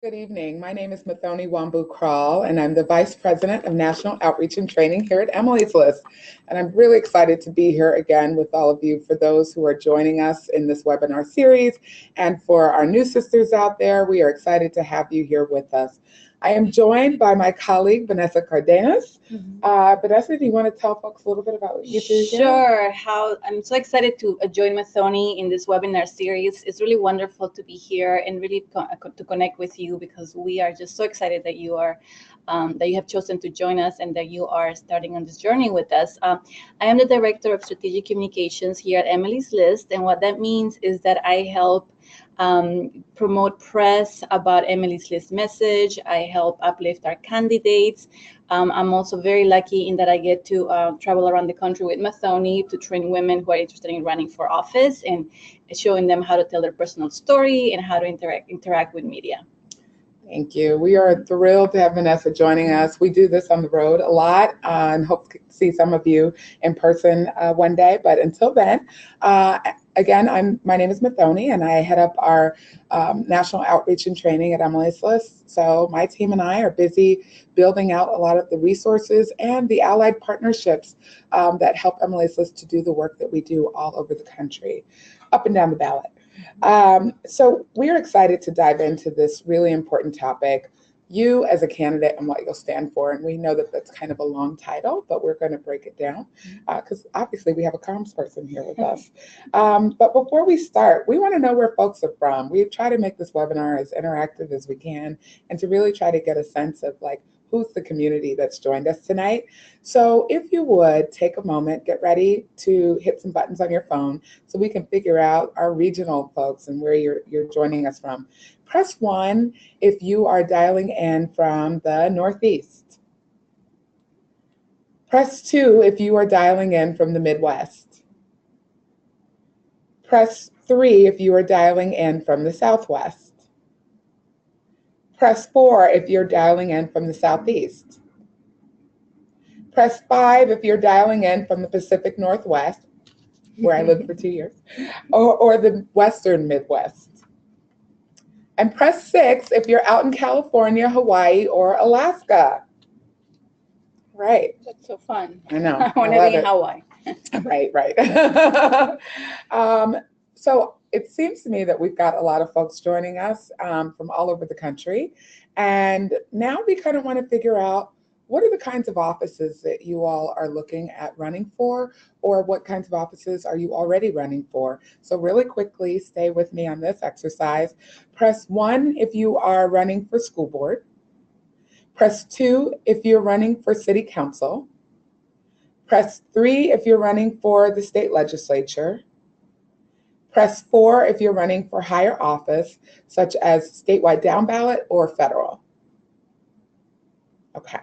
Good evening. My name is Mathoni Wambu Kral, and I'm the Vice President of National Outreach and Training here at Emily's List. And I'm really excited to be here again with all of you for those who are joining us in this webinar series. And for our new sisters out there, we are excited to have you here with us. I am joined by my colleague, Vanessa Cardenas. Vanessa, do you want to tell folks a little bit about what you do here? Sure. I'm so excited to join Mathoni in this webinar series. It's really wonderful to be here and really to connect with you because we are just so excited that you have chosen to join us and that you are starting on this journey with us. I am the Director of Strategic Communications here at Emily's List, and what that means is that I help promote press about Emily's List message. I help uplift our candidates. I'm also very lucky in that I get to travel around the country with Mathoni to train women who are interested in running for office and showing them how to tell their personal story and how to interact with media. Thank you. We are thrilled to have Vanessa joining us. We do this on the road a lot and hope to see some of you in person one day. But until then, again, my name is Mathoni, and I head up our national outreach and training at Emily's List. So my team and I are busy building out a lot of the resources and the allied partnerships that help Emily's List to do the work that we do all over the country, up and down the ballot. So we're excited to dive into this really important topic, you as a candidate and what you'll stand for. And we know that that's kind of a long title, but we're going to break it down because obviously we have a comms person here with us. But before we start, we want to know where folks are from. We try to make this webinar as interactive as we can and to really try to get a sense of like, who's the community that's joined us tonight. So if you would take a moment, get ready to hit some buttons on your phone so we can figure out our regional folks and where you're joining us from. Press 1 if you are dialing in from the Northeast. Press 2 if you are dialing in from the Midwest. Press 3 if you are dialing in from the Southwest. Press 4 if you're dialing in from the Southeast. Press 5 if you're dialing in from the Pacific Northwest, where I lived for 2 years, or the Western Midwest. And press 6 if you're out in California, Hawaii, or Alaska. Right. That's so fun. I know. I want to be in Hawaii. Right. So it seems to me that we've got a lot of folks joining us from all over the country. And now we kind of want to figure out what are the kinds of offices that you all are looking at running for, or what kinds of offices are you already running for? So really quickly, stay with me on this exercise. Press 1 if you are running for school board. Press 2 if you're running for city council. Press 3 if you're running for the state legislature. Press 4 if you're running for higher office, such as statewide down ballot or federal. Okay,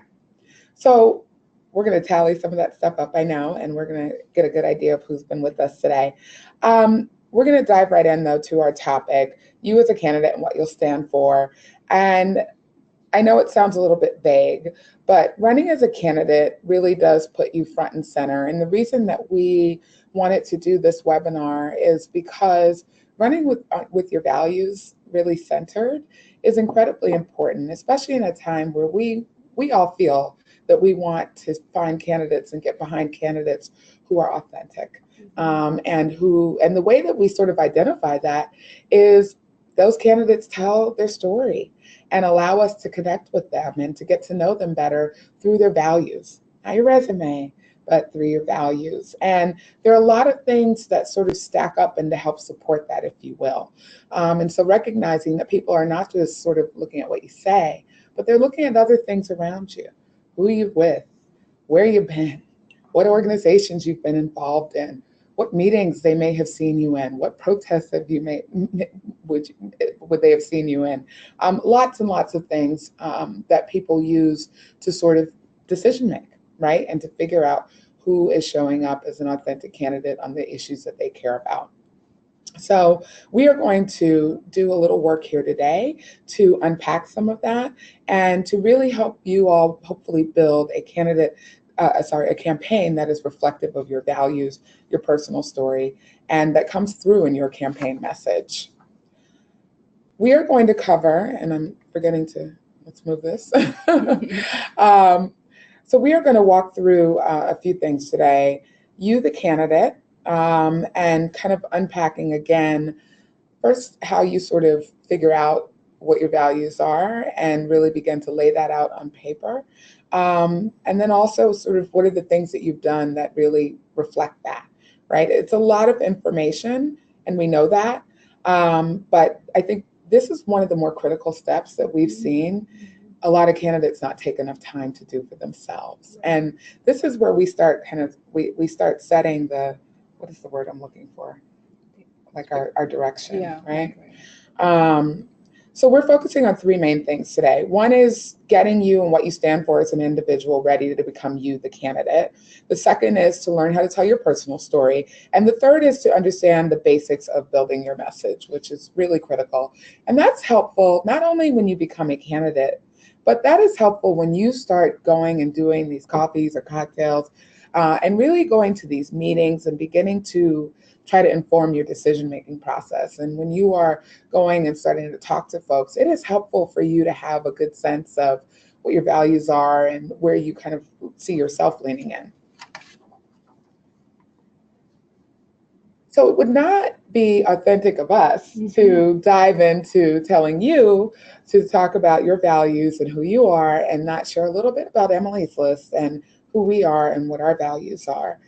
so we're going to tally some of that stuff up, I know, and we're going to get a good idea of who's been with us today. We're going to dive right in, though, to our topic, you as a candidate and what you'll stand for. And I know it sounds a little bit vague, but running as a candidate really does put you front and center. And the reason that we wanted to do this webinar is because running with your values really centered is incredibly important, especially in a time where we all feel that we want to find candidates and get behind candidates who are authentic. And the way that we sort of identify that is those candidates tell their story and allow us to connect with them and to get to know them better through their values, not your resume, but through your values. And there are a lot of things that sort of stack up and to help support that, if you will. And so recognizing that people are not just sort of looking at what you say, but they're looking at other things around you, who you're with, where you've been, what organizations you've been involved in, what meetings they may have seen you in, what protests have you would they have seen you in. Lots and lots of things that people use to sort of decision make, right? And to figure out who is showing up as an authentic candidate on the issues that they care about. So we are going to do a little work here today to unpack some of that and to really help you all hopefully build a campaign that is reflective of your values, your personal story, and that comes through in your campaign message. we are going to cover, and I'm forgetting to, let's move this. um, so we are going to walk through a few things today. You, the candidate, and kind of unpacking again, first, how you sort of figure out what your values are and really begin to lay that out on paper. And then also sort of what are the things that you've done that really reflect that, right? It's a lot of information, and we know that. But I think this is one of the more critical steps that we've seen a lot of candidates not take enough time to do for themselves. And this is where we start we start setting what is the word I'm looking for? Like our direction, Yeah, right? So we're focusing on three main things today. One is getting you and what you stand for as an individual ready to become you, the candidate. The second is to learn how to tell your personal story. And the third is to understand the basics of building your message, which is really critical. And that's helpful not only when you become a candidate, but that is helpful when you start going and doing these coffees or cocktails and really going to these meetings and beginning to try to inform your decision-making process. And when you are going and starting to talk to folks, it is helpful for you to have a good sense of what your values are and where you kind of see yourself leaning in. So it would not be authentic of us to dive into telling you to talk about your values and who you are and not share a little bit about Emily's List and who we are and what our values are.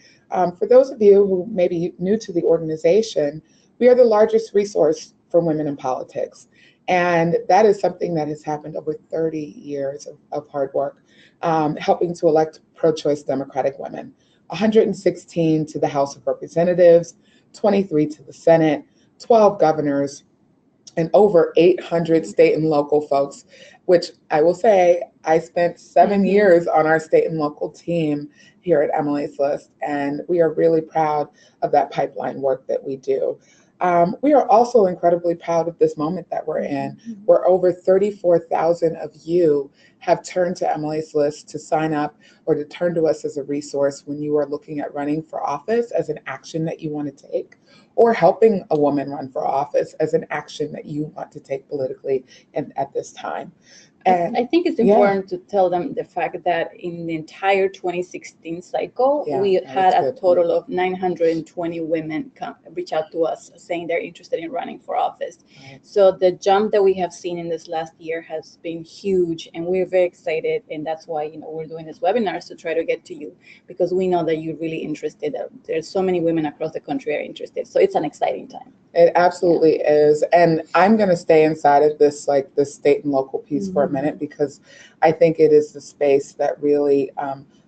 For those of you who may be new to the organization, we are the largest resource for women in politics. And that is something that has happened over 30 years of hard work, helping to elect pro-choice Democratic women. 116 to the House of Representatives, 23 to the Senate, 12 governors, and over 800 state and local folks, which I will say, I spent 7 years on our state and local team here at Emily's List, and we are really proud of that pipeline work that we do. We are also incredibly proud of this moment that we're in, where over 34,000 of you have turned to Emily's List to sign up or to turn to us as a resource when you are looking at running for office as an action that you want to take, or helping a woman run for office as an action that you want to take politically at this time. And I think it's important to tell them the fact that in the entire 2016 cycle, we had a total of 920 women reach out to us saying they're interested in running for office. Right. So the jump that we have seen in this last year has been huge, and we're very excited. And that's why we're doing this webinars to try to get to you, because we know that you're really interested. There's so many women across the country are interested. So it's an exciting time. It absolutely is. And I'm going to stay inside of this, like the state and local piece for a minute, because I think it is the space that really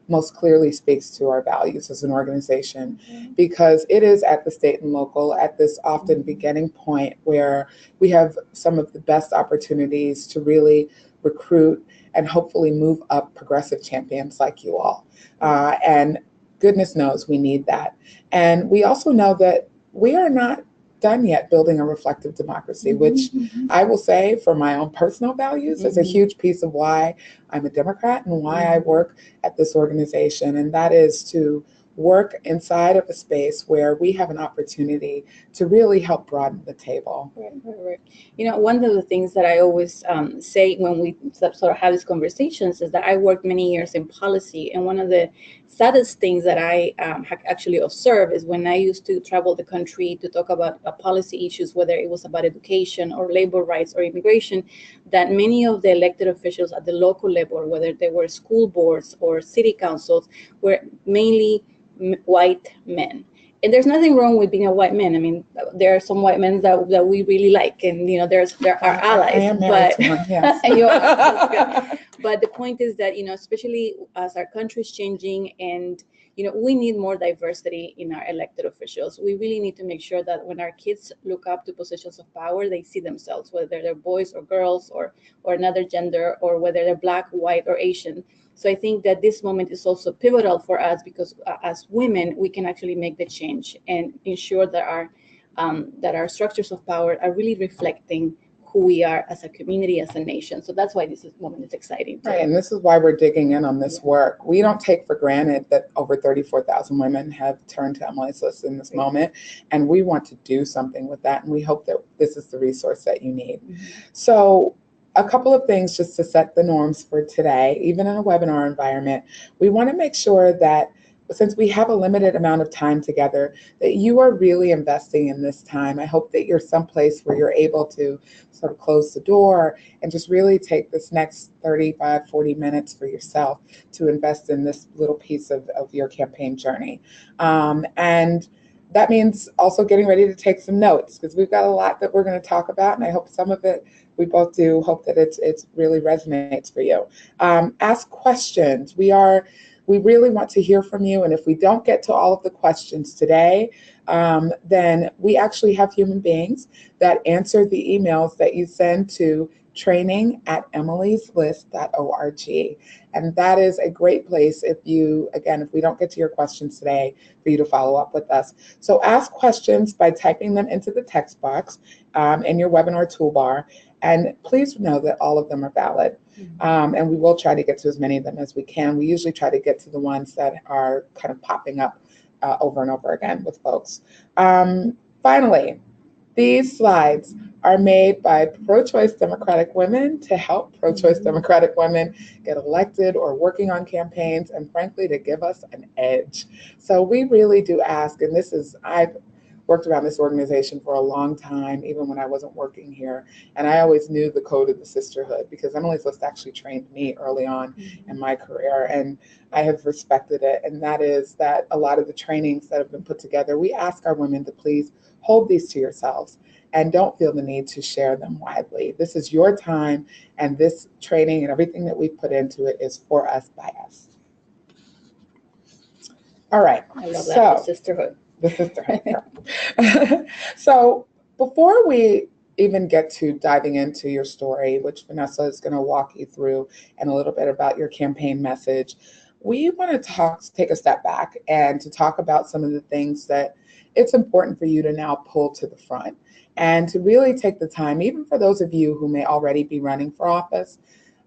most clearly speaks to our values as an organization, because it is at the state and local, at this often beginning point where we have some of the best opportunities to really recruit and hopefully move up progressive champions like you all. And goodness knows we need that. And we also know that we are not done yet building a reflective democracy, which I will say for my own personal values is a huge piece of why I'm a Democrat and why I work at this organization. And that is to work inside of a space where we have an opportunity to really help broaden the table. Right. One of the things that I always say when we sort of have these conversations is that I worked many years in policy, and one of the saddest things that I actually observed is when I used to travel the country to talk about policy issues, whether it was about education or labor rights or immigration, that many of the elected officials at the local level, whether they were school boards or city councils, were mainly white men. And there's nothing wrong with being a white man. I mean, there are some white men that we really like, and there are allies. I am married to one, yes. But the point is that especially as our country is changing, and we need more diversity in our elected officials. We really need to make sure that when our kids look up to positions of power, they see themselves, whether they're boys or girls or another gender, or whether they're Black, white, or Asian. So I think that this moment is also pivotal for us, because as women, we can actually make the change and ensure that our structures of power are really reflecting who we are as a community, as a nation. So that's why this moment is exciting too. Right, and this is why we're digging in on this work. We don't take for granted that over 34,000 women have turned to Emily's List in this moment, and we want to do something with that, and we hope that this is the resource that you need. So a couple of things just to set the norms for today, even in a webinar environment. We want to make sure that since we have a limited amount of time together, that you are really investing in this time. I hope that you're someplace where you're able to sort of close the door and just really take this next 35, 40 minutes for yourself to invest in this little piece of your campaign journey. And that means also getting ready to take some notes, because we've got a lot that we're going to talk about, and I hope some of it, we both do hope that it's really resonates for you. Ask questions. We really want to hear from you, and if we don't get to all of the questions today, then we actually have human beings that answer the emails that you send to training@emilyslist.org. And that is a great place if we don't get to your questions today, for you to follow up with us. So ask questions by typing them into the text box in your webinar toolbar. And please know that all of them are valid. And we will try to get to as many of them as we can. We usually try to get to the ones that are kind of popping up over and over again with folks. Finally, these slides are made by pro-choice Democratic women to help pro-choice Democratic women get elected or working on campaigns, and frankly, to give us an edge. So we really do ask, and I've worked around this organization for a long time, even when I wasn't working here. And I always knew the code of the sisterhood, because Emily's List actually trained me early on in my career, and I have respected it. And that is that a lot of the trainings that have been put together, we ask our women to please hold these to yourselves and don't feel the need to share them widely. This is your time, and this training and everything that we've put into it is for us, by us. All right. I love that, the sisterhood. The sisterhood. So before we even get to diving into your story, which Vanessa is going to walk you through, and a little bit about your campaign message, we want to take a step back and to talk about some of the things that it's important for you to now pull to the front, and to really take the time, even for those of you who may already be running for office.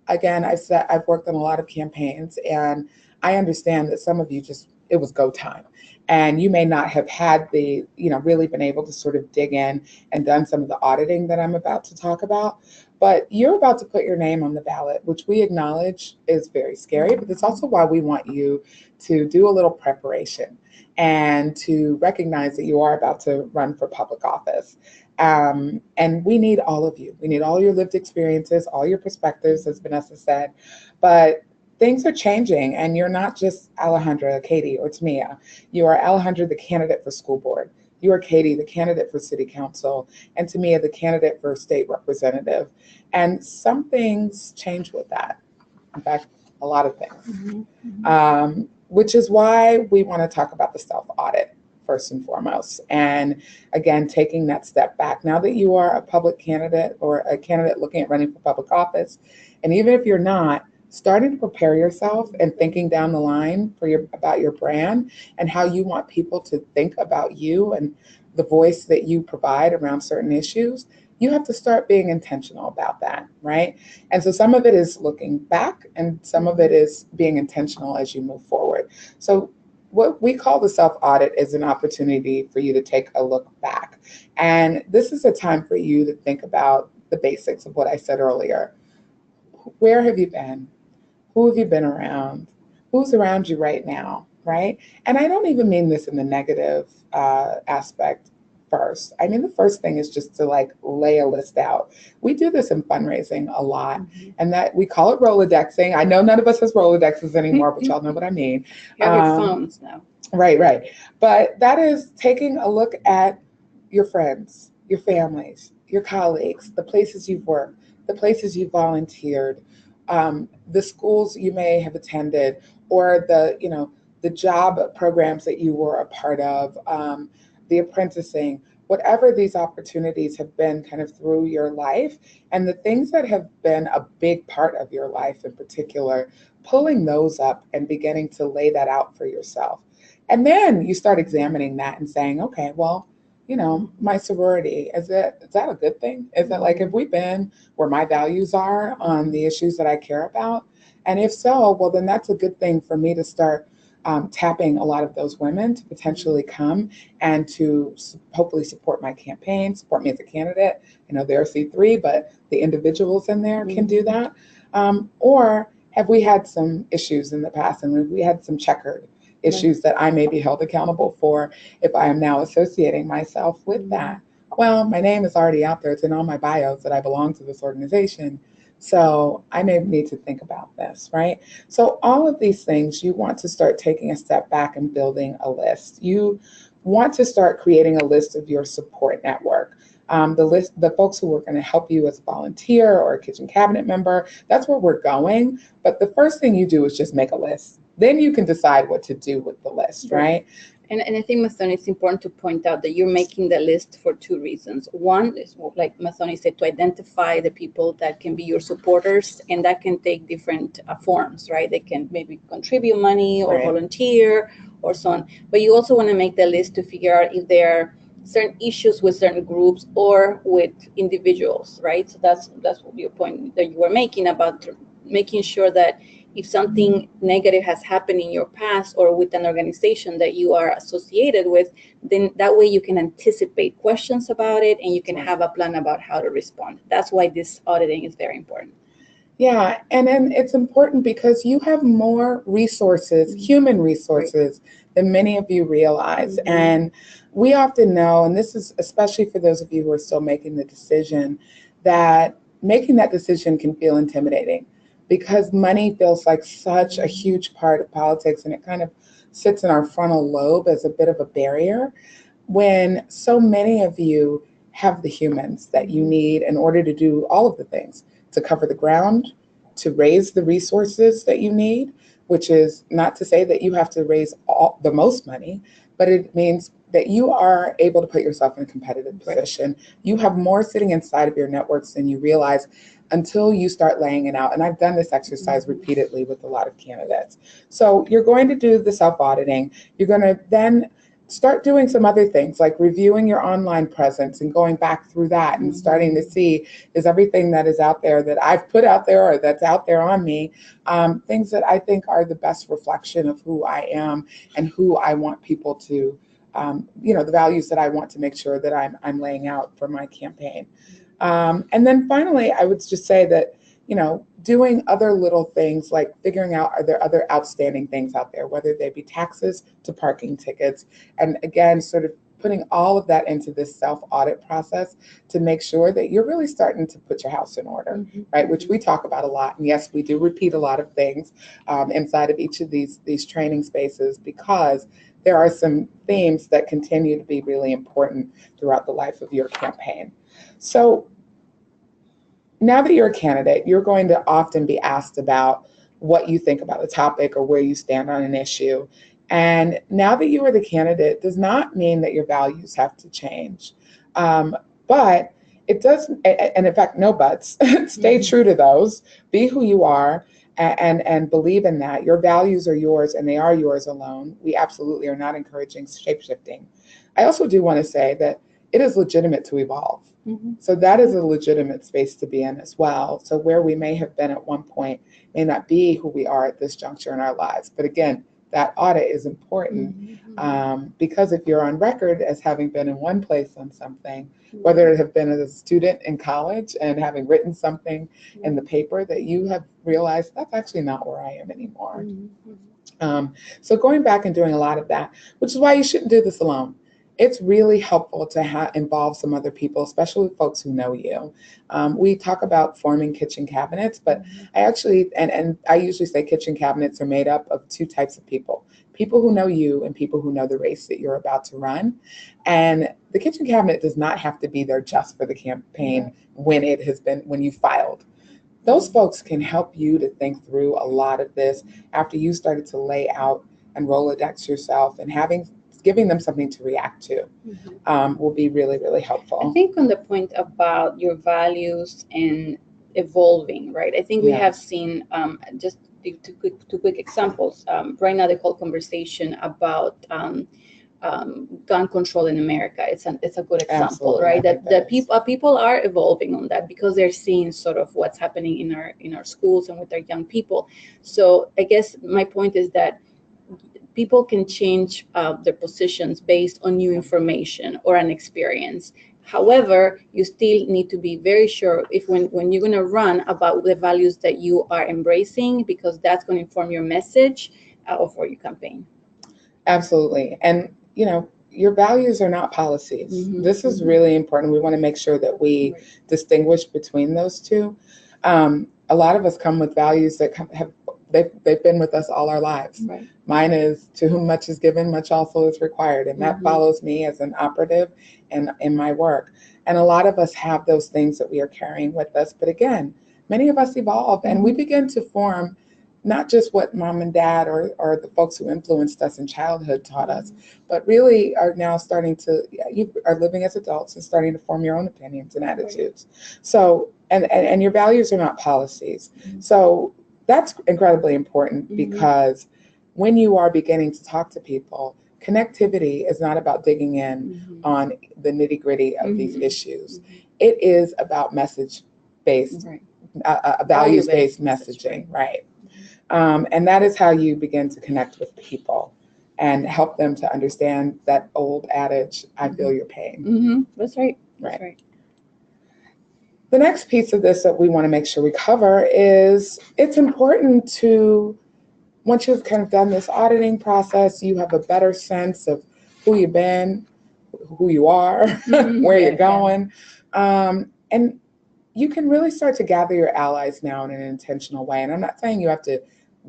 Again, I've worked on a lot of campaigns, and I understand that some of you it was go time. And you may not have had really been able to sort of dig in and done some of the auditing that I'm about to talk about. But you're about to put your name on the ballot, which we acknowledge is very scary, but it's also why we want you to do a little preparation and to recognize that you are about to run for public office. And we need all of you. We need all your lived experiences, all your perspectives, as Vanessa said. But things are changing, and you're not just Alejandra, Katie, or Tamia. You are Alejandra, the candidate for school board. You are Katie, the candidate for city council, and Tamia, the candidate for state representative. And some things change with that. In fact, a lot of things. Which is why we want to talk about the self-audit first and foremost. And again, taking that step back. Now that you are a public candidate, or a candidate looking at running for public office, and even if you're not, starting to prepare yourself and thinking down the line about your brand and how you want people to think about you and the voice that you provide around certain issues, you have to start being intentional about that, right? And so some of it is looking back, and some of it is being intentional as you move forward. So what we call the self-audit is an opportunity for you to take a look back. And this is a time for you to think about the basics of what I said earlier. Where have you been? Who have you been around? Who's around you right now, right? And I don't even mean this in the negative aspect first. I mean, the first thing is just to lay a list out. We do this in fundraising a lot, and that we call it Rolodexing. I know none of us has Rolodexes anymore, but y'all know what I mean. You have your phones now. Right. But that is taking a look at your friends, your families, your colleagues, the places you've worked, the places you volunteered, the schools you may have attended, or the job programs that you were a part of, the apprenticing, whatever these opportunities have been kind of through your life, and the things that have been a big part of your life in particular, pulling those up and beginning to lay that out for yourself. And then you start examining that and saying, okay, well, my sorority, is that a good thing? Is that like, have we been where my values are on the issues that I care about? And if so, well, then that's a good thing for me to start tapping a lot of those women to potentially come and to hopefully support my campaign, support me as a candidate. They're C3, but the individuals in there can do that. Or have we had some issues in the past, and have we had some checkered issues that I may be held accountable for if I am now associating myself with that? Well, my name is already out there. It's in all my bios that I belong to this organization. So I may need to think about this, right? So all of these things, you want to start taking a step back and building a list. You want to start creating a list of your support network. The folks who are going to help you as a volunteer or a kitchen cabinet member, that's where we're going. But the first thing you do is just make a list. Then you can decide what to do with the list, right? And I think, Mathoni, it's important to point out that you're making the list for two reasons. One is, like Mathoni said, to identify the people that can be your supporters, and that can take different forms, right? They can maybe contribute money or volunteer or so on. But you also want to make the list to figure out if there are certain issues with certain groups or with individuals, right? So that's your point that you were making about making sure that if something negative has happened in your past or with an organization that you are associated with, then that way you can anticipate questions about it and you can have a plan about how to respond. That's why this auditing is very important. Yeah, and then it's important because you have more resources, human resources, than many of you realize. And we often know, and this is especially for those of you who are still making the decision, that making that decision can feel intimidating because money feels like such a huge part of politics, and it kind of sits in our frontal lobe as a bit of a barrier when so many of you have the humans that you need in order to do all of the things, to cover the ground, to raise the resources that you need, which is not to say that you have to raise the most money, but it means that you are able to put yourself in a competitive position. You have more sitting inside of your networks than you realize until you start laying it out. And I've done this exercise repeatedly with a lot of candidates. So you're going to do the self-auditing. You're going to then start doing some other things like reviewing your online presence and going back through that and starting to see, is everything that is out there that I've put out there or that's out there on me, things that I think are the best reflection of who I am and who I want people to, the values that I want to make sure that I'm laying out for my campaign. And then finally, I would just say that, doing other little things like figuring out, are there other outstanding things out there, whether they be taxes to parking tickets, and again, sort of putting all of that into this self-audit process to make sure that you're really starting to put your house in order, right? Which we talk about a lot. And yes, we do repeat a lot of things inside of each of these training spaces because there are some themes that continue to be really important throughout the life of your campaign. So now that you're a candidate, you're going to often be asked about what you think about a topic or where you stand on an issue. And now that you are the candidate does not mean that your values have to change. But it does, and in fact, no buts. Stay true to those. Be who you are and believe in that. Your values are yours and they are yours alone. We absolutely are not encouraging shape-shifting. I also do want to say that it is legitimate to evolve. So that is a legitimate space to be in as well. So where we may have been at one point may not be who we are at this juncture in our lives. But again, that audit is important because if you're on record as having been in one place on something, whether it have been as a student in college and having written something in the paper that you have realized that's actually not where I am anymore. So going back and doing a lot of that, which is why you shouldn't do this alone. It's really helpful to involve some other people, especially folks who know you. We talk about forming kitchen cabinets, but I actually, and I usually say kitchen cabinets are made up of two types of people who know you and people who know the race that you're about to run. And the kitchen cabinet does not have to be there just for the campaign when you filed. Those folks can help you to think through a lot of this after you started to lay out and Rolodex yourself, and giving them something to react to will be really, really helpful. I think on the point about your values and evolving, right? I think we have seen, just two quick examples. Right now, the whole conversation about gun control in America. It's a good example, Absolutely, right? I think That is. people are evolving on that because they're seeing sort of what's happening in our schools and with our young people. So I guess my point is that people can change their positions based on new information or an experience. However, you still need to be very sure if when you're going to run about the values that you are embracing, because that's going to inform your message for your campaign. Absolutely. And, your values are not policies. Mhm, This is mhm. really important. We want to make sure that we Right. distinguish between those two. A lot of us come with values that they've been with us all our lives. Right. Mine is to whom much is given, much also is required. And that Mhm. follows me as an operative and in my work. And a lot of us have those things that we are carrying with us. But again, many of us evolve and we begin to form not just what mom and dad or the folks who influenced us in childhood taught us, but really are now starting to, you are living as adults and starting to form your own opinions and attitudes. So, and your values are not policies. So that's incredibly important because when you are beginning to talk to people, connectivity is not about digging in on the nitty gritty of these issues. It is about message based, Right. values based message, messaging, right? And that is how you begin to connect with people and help them to understand that old adage, I feel your pain. Mm-hmm. That's right. That's Right. right. The next piece of this that we want to make sure we cover is it's important to, once you've kind of done this auditing process, you have a better sense of who you've been, who you are, where you're going. And you can really start to gather your allies now in an intentional way. And I'm not saying you have to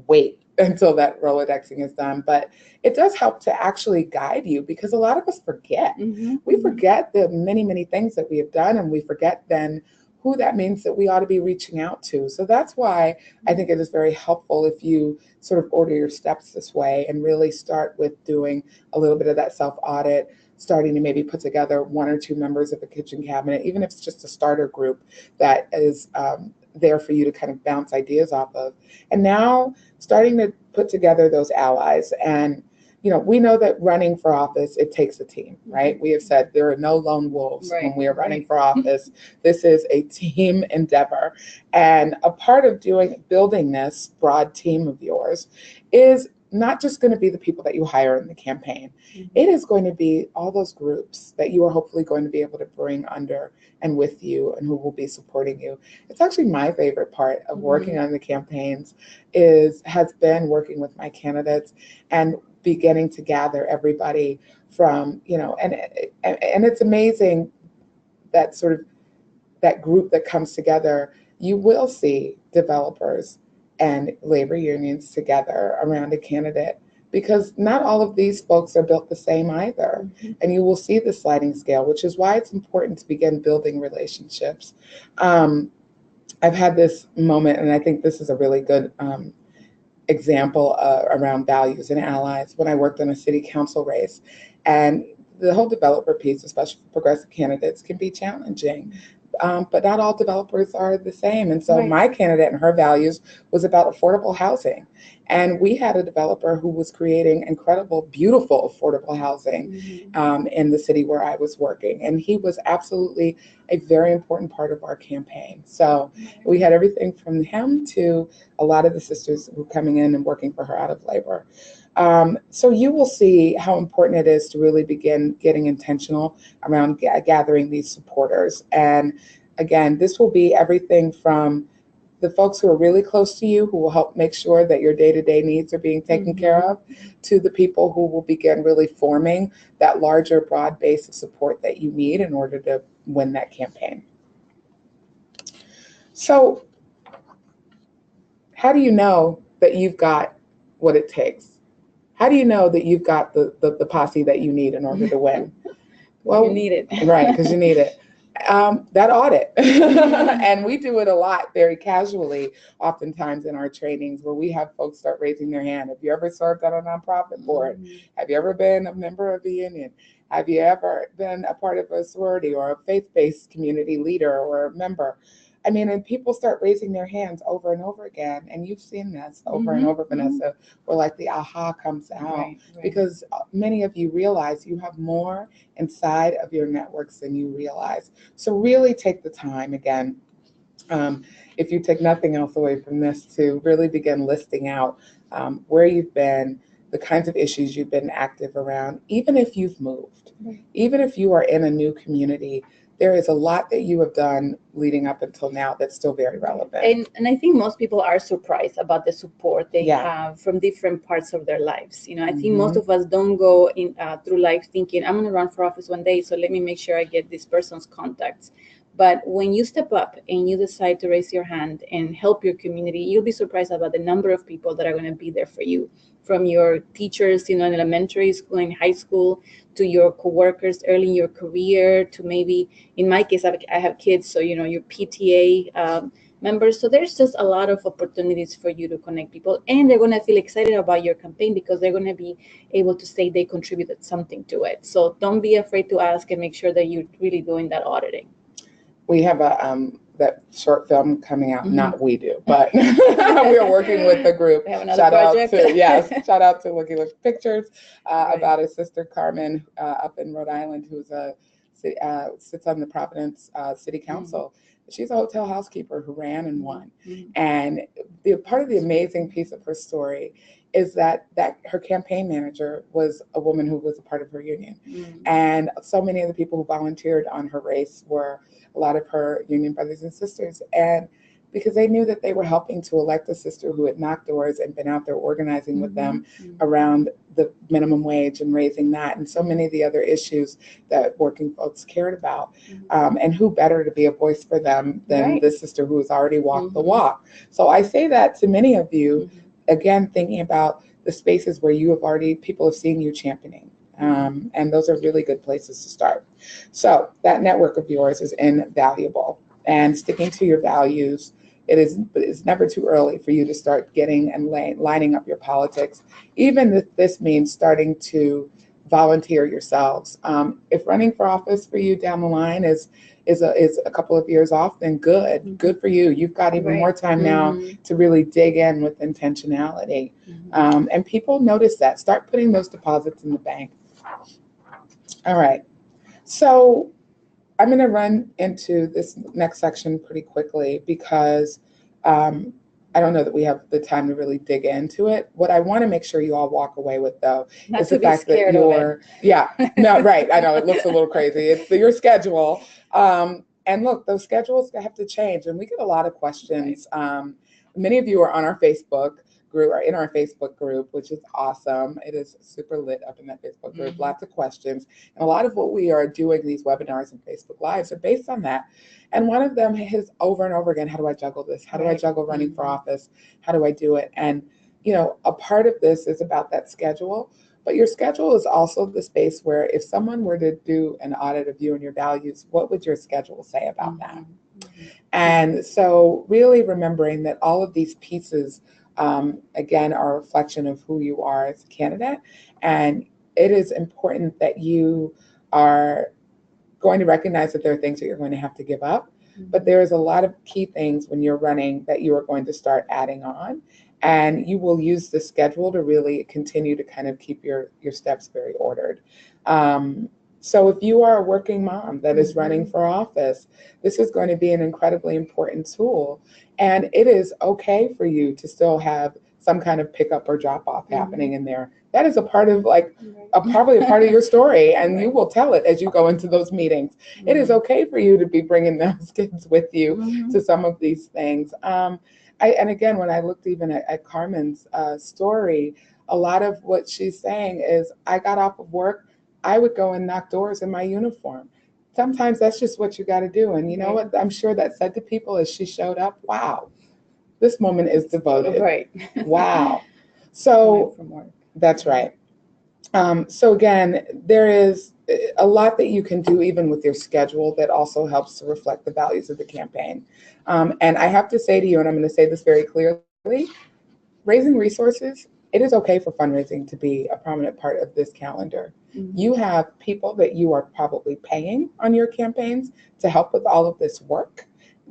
wait until that Rolodexing is done, but it does help to actually guide you because a lot of us forget. We forget the many, many things that we have done, and we forget then who that means that we ought to be reaching out to. So that's why I think it is very helpful if you sort of order your steps this way and really start with doing a little bit of that self-audit, starting to maybe put together one or two members of a kitchen cabinet, even if it's just a starter group that is there for you to kind of bounce ideas off of. And now starting to put together those allies. And, we know that running for office, it takes a team, right? We have said there are no lone wolves when we are running for office. This is a team endeavor. And a part of building this broad team of yours is not just going to be the people that you hire in the campaign. It is going to be all those groups that you are hopefully going to be able to bring under and with you and who will be supporting you. It's actually my favorite part of working on the campaigns has been working with my candidates and beginning to gather everybody from, and it's amazing that sort of that group that comes together. You will see developers and labor unions together around a candidate because not all of these folks are built the same either. And you will see the sliding scale, which is why it's important to begin building relationships. I've had this moment, and I think this is a really good example around values and allies when I worked in a city council race. And the whole developer piece, especially for progressive candidates, can be challenging. But not all developers are the same. And so my candidate and her values was about affordable housing. And we had a developer who was creating incredible, beautiful affordable housing in the city where I was working. And he was absolutely a very important part of our campaign. So we had everything from him to a lot of the sisters who were coming in and working for her out of labor. So you will see how important it is to really begin getting intentional around gathering these supporters. And again, this will be everything from the folks who are really close to you, who will help make sure that your day-to-day needs are being taken care of, to the people who will begin really forming that larger, broad base of support that you need in order to win that campaign. So how do you know that you've got what it takes? How do you know that you've got the posse that you need in order to win? Well, you need it. Right, because you need it. That audit. And we do it a lot, very casually, oftentimes in our trainings where we have folks start raising their hand. Have you ever served on a nonprofit board? Have you ever been a member of a union? Have you ever been a part of a sorority or a faith-based community leader or a member? I mean, and people start raising their hands over and over again. And you've seen this over and over, Vanessa, where like the aha comes out because many of you realize you have more inside of your networks than you realize. So really take the time again. If you take nothing else away from this, to really begin listing out where you've been, the kinds of issues you've been active around, even if you've moved, even if you are in a new community, there is a lot that you have done leading up until now that's still very relevant. And I think most people are surprised about the support they have from different parts of their lives. I think most of us don't go in through life thinking, I'm going to run for office one day, so let me make sure I get this person's contacts. But when you step up and you decide to raise your hand and help your community, you'll be surprised about the number of people that are going to be there for you, from your teachers, in elementary school and high school, to your coworkers early in your career, to maybe, in my case, I have kids, so, your PTA members. So there's just a lot of opportunities for you to connect people, and they're going to feel excited about your campaign because they're going to be able to say they contributed something to it. So don't be afraid to ask, and make sure that you're really doing that auditing. We have that short film coming out. Not we do, but we are working with the group. We have another project. Shout out to Looky Look Pictures about his sister Carmen up in Rhode Island, who's sits on the Providence City Council. She's a hotel housekeeper who ran and won. And part of the amazing piece of her story is that her campaign manager was a woman who was a part of her union. And so many of the people who volunteered on her race were a lot of her union brothers and sisters. And because they knew that they were helping to elect a sister who had knocked doors and been out there organizing with them around the minimum wage and raising that, and so many of the other issues that working folks cared about. And who better to be a voice for them than this sister who has already walked the walk. So I say that to many of you, again, thinking about the spaces where people have seen you championing. And those are really good places to start. So that network of yours is invaluable, and sticking to your values. It's never too early for you to start getting and lining up your politics, even if this means starting to volunteer yourselves. If running for office for you down the line is a couple of years off, then good for you. You've got even more time now to really dig in with intentionality. And people notice that. Start putting those deposits in the bank. All right. So I'm going to run into this next section pretty quickly because I don't know that we have the time to really dig into it. What I want to make sure you all walk away with, though, is the fact that I know it looks a little crazy. It's your schedule. And look, those schedules have to change. And we get a lot of questions. Many of you are on our Facebook group, or in our Facebook group, which is awesome. It is super lit up in that Facebook group. Lots of questions. And a lot of what we are doing, these webinars and Facebook Lives, are based on that. And one of them is over and over again, how do I juggle this? How do I juggle running for office? How do I do it? And, a part of this is about that schedule. But your schedule is also the space where if someone were to do an audit of you and your values, what would your schedule say about that? And so really remembering that all of these pieces, again, are a reflection of who you are as a candidate. And it is important that you are going to recognize that there are things that you're going to have to give up. But there is a lot of key things when you're running that you are going to start adding on. And you will use the schedule to really continue to kind of keep your steps very ordered. So if you are a working mom that is running for office, this is going to be an incredibly important tool. And it is okay for you to still have some kind of pickup or drop off happening in there. That is a part of probably a part of your story, and you will tell it as you go into those meetings. It is okay for you to be bringing those kids with you to some of these things. And again, when I looked even at Carmen's story, a lot of what she's saying is, I got off of work, I would go and knock doors in my uniform. Sometimes that's just what you got to do. And you know what I'm sure that said to people as she showed up? Wow, this woman is devoted. Right. Wow. So that's right. So again, there is a lot that you can do even with your schedule that also helps to reflect the values of the campaign. And I have to say to you, and I'm going to say this very clearly, raising resources, it is okay for fundraising to be a prominent part of this calendar. You have people that you are probably paying on your campaigns to help with all of this work.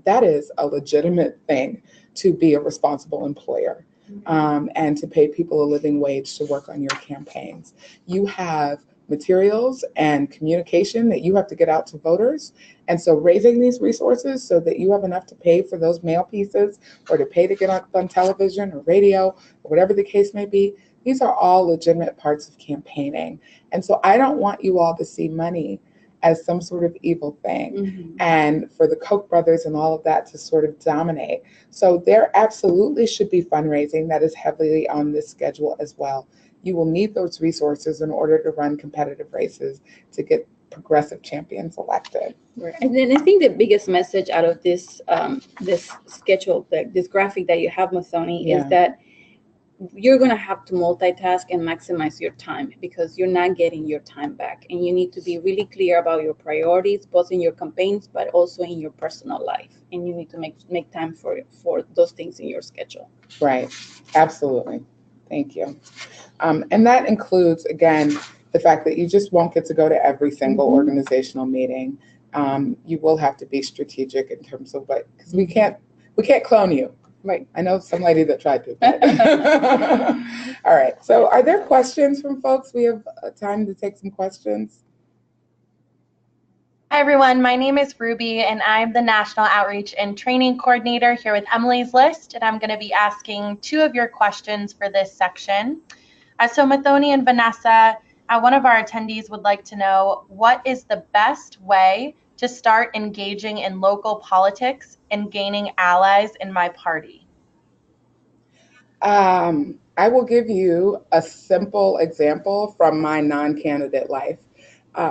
that is a legitimate thing to be a responsible employer, and to pay people a living wage to work on your campaigns. You have materials and communication that you have to get out to voters. And so raising these resources so that you have enough to pay for those mail pieces or to pay to get on television or radio or whatever the case may be, these are all legitimate parts of campaigning. And so I don't want you all to see money as some sort of evil thing, and for the Koch brothers and all of that to sort of dominate. So there absolutely should be fundraising that is heavily on this schedule as well. You will need those resources in order to run competitive races to get progressive champions elected. Right. And then I think the biggest message out of this this schedule, this graphic that you have, Muthoni, is that you're going to have to multitask and maximize your time, because you're not getting your time back. And you need to be really clear about your priorities, both in your campaigns, but also in your personal life. And you need to make time for those things in your schedule. Right. Absolutely. Thank you. And that includes, again, the fact that you just won't get to go to every single organizational meeting. You will have to be strategic in terms of what, because we can't clone you. Right. I know some lady that tried to. All right. So are there questions from folks? We have time to take some questions. Hi, everyone. My name is Ruby, and I'm the National Outreach and Training Coordinator here with Emily's List, and I'm going to be asking 2 of your questions for this section. So Muthoni and Vanessa, one of our attendees would like to know, what is the best way to start engaging in local politics and gaining allies in my party? I will give you a simple example from my non-candidate life.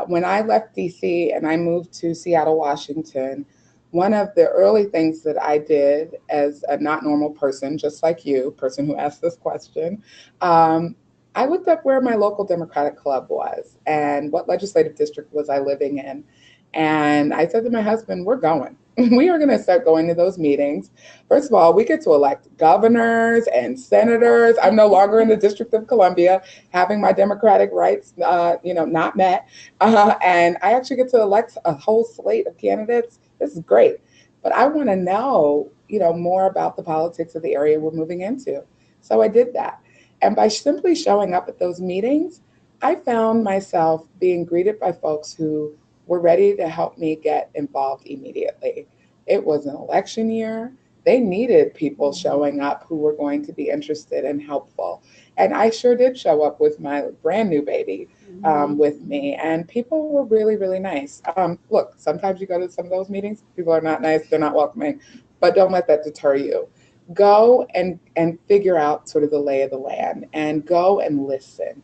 When I left DC and I moved to Seattle, Washington, one of the early things that I did as a not normal person, just like you, person who asked this question, I looked up where my local Democratic club was and what legislative district was I living in. And I said to my husband, we're going. We are going to start going to those meetings. First of all, we get to elect governors and senators. I'm no longer in the District of Columbia, having my democratic rights, not met. And I actually get to elect a whole slate of candidates. This is great. But I want to know, more about the politics of the area we're moving into. So I did that. And by simply showing up at those meetings, I found myself being greeted by folks who were ready to help me get involved immediately. It was an election year. They needed people showing up who were going to be interested and helpful. And I sure did show up with my brand new baby with me. And people were really, really nice. Look, sometimes you go to some of those meetings, people are not nice, they're not welcoming, but don't let that deter you. Go and figure out sort of the lay of the land and go and listen.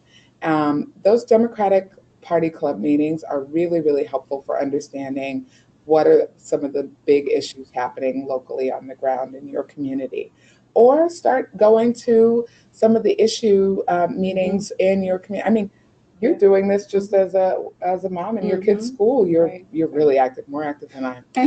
Those Democratic Party club meetings are really, really helpful for understanding what are some of the big issues happening locally on the ground in your community. Or start going to some of the issue meetings in your community. I mean, you're doing this just as a mom in your kid's school. You're really active, more active than I am. I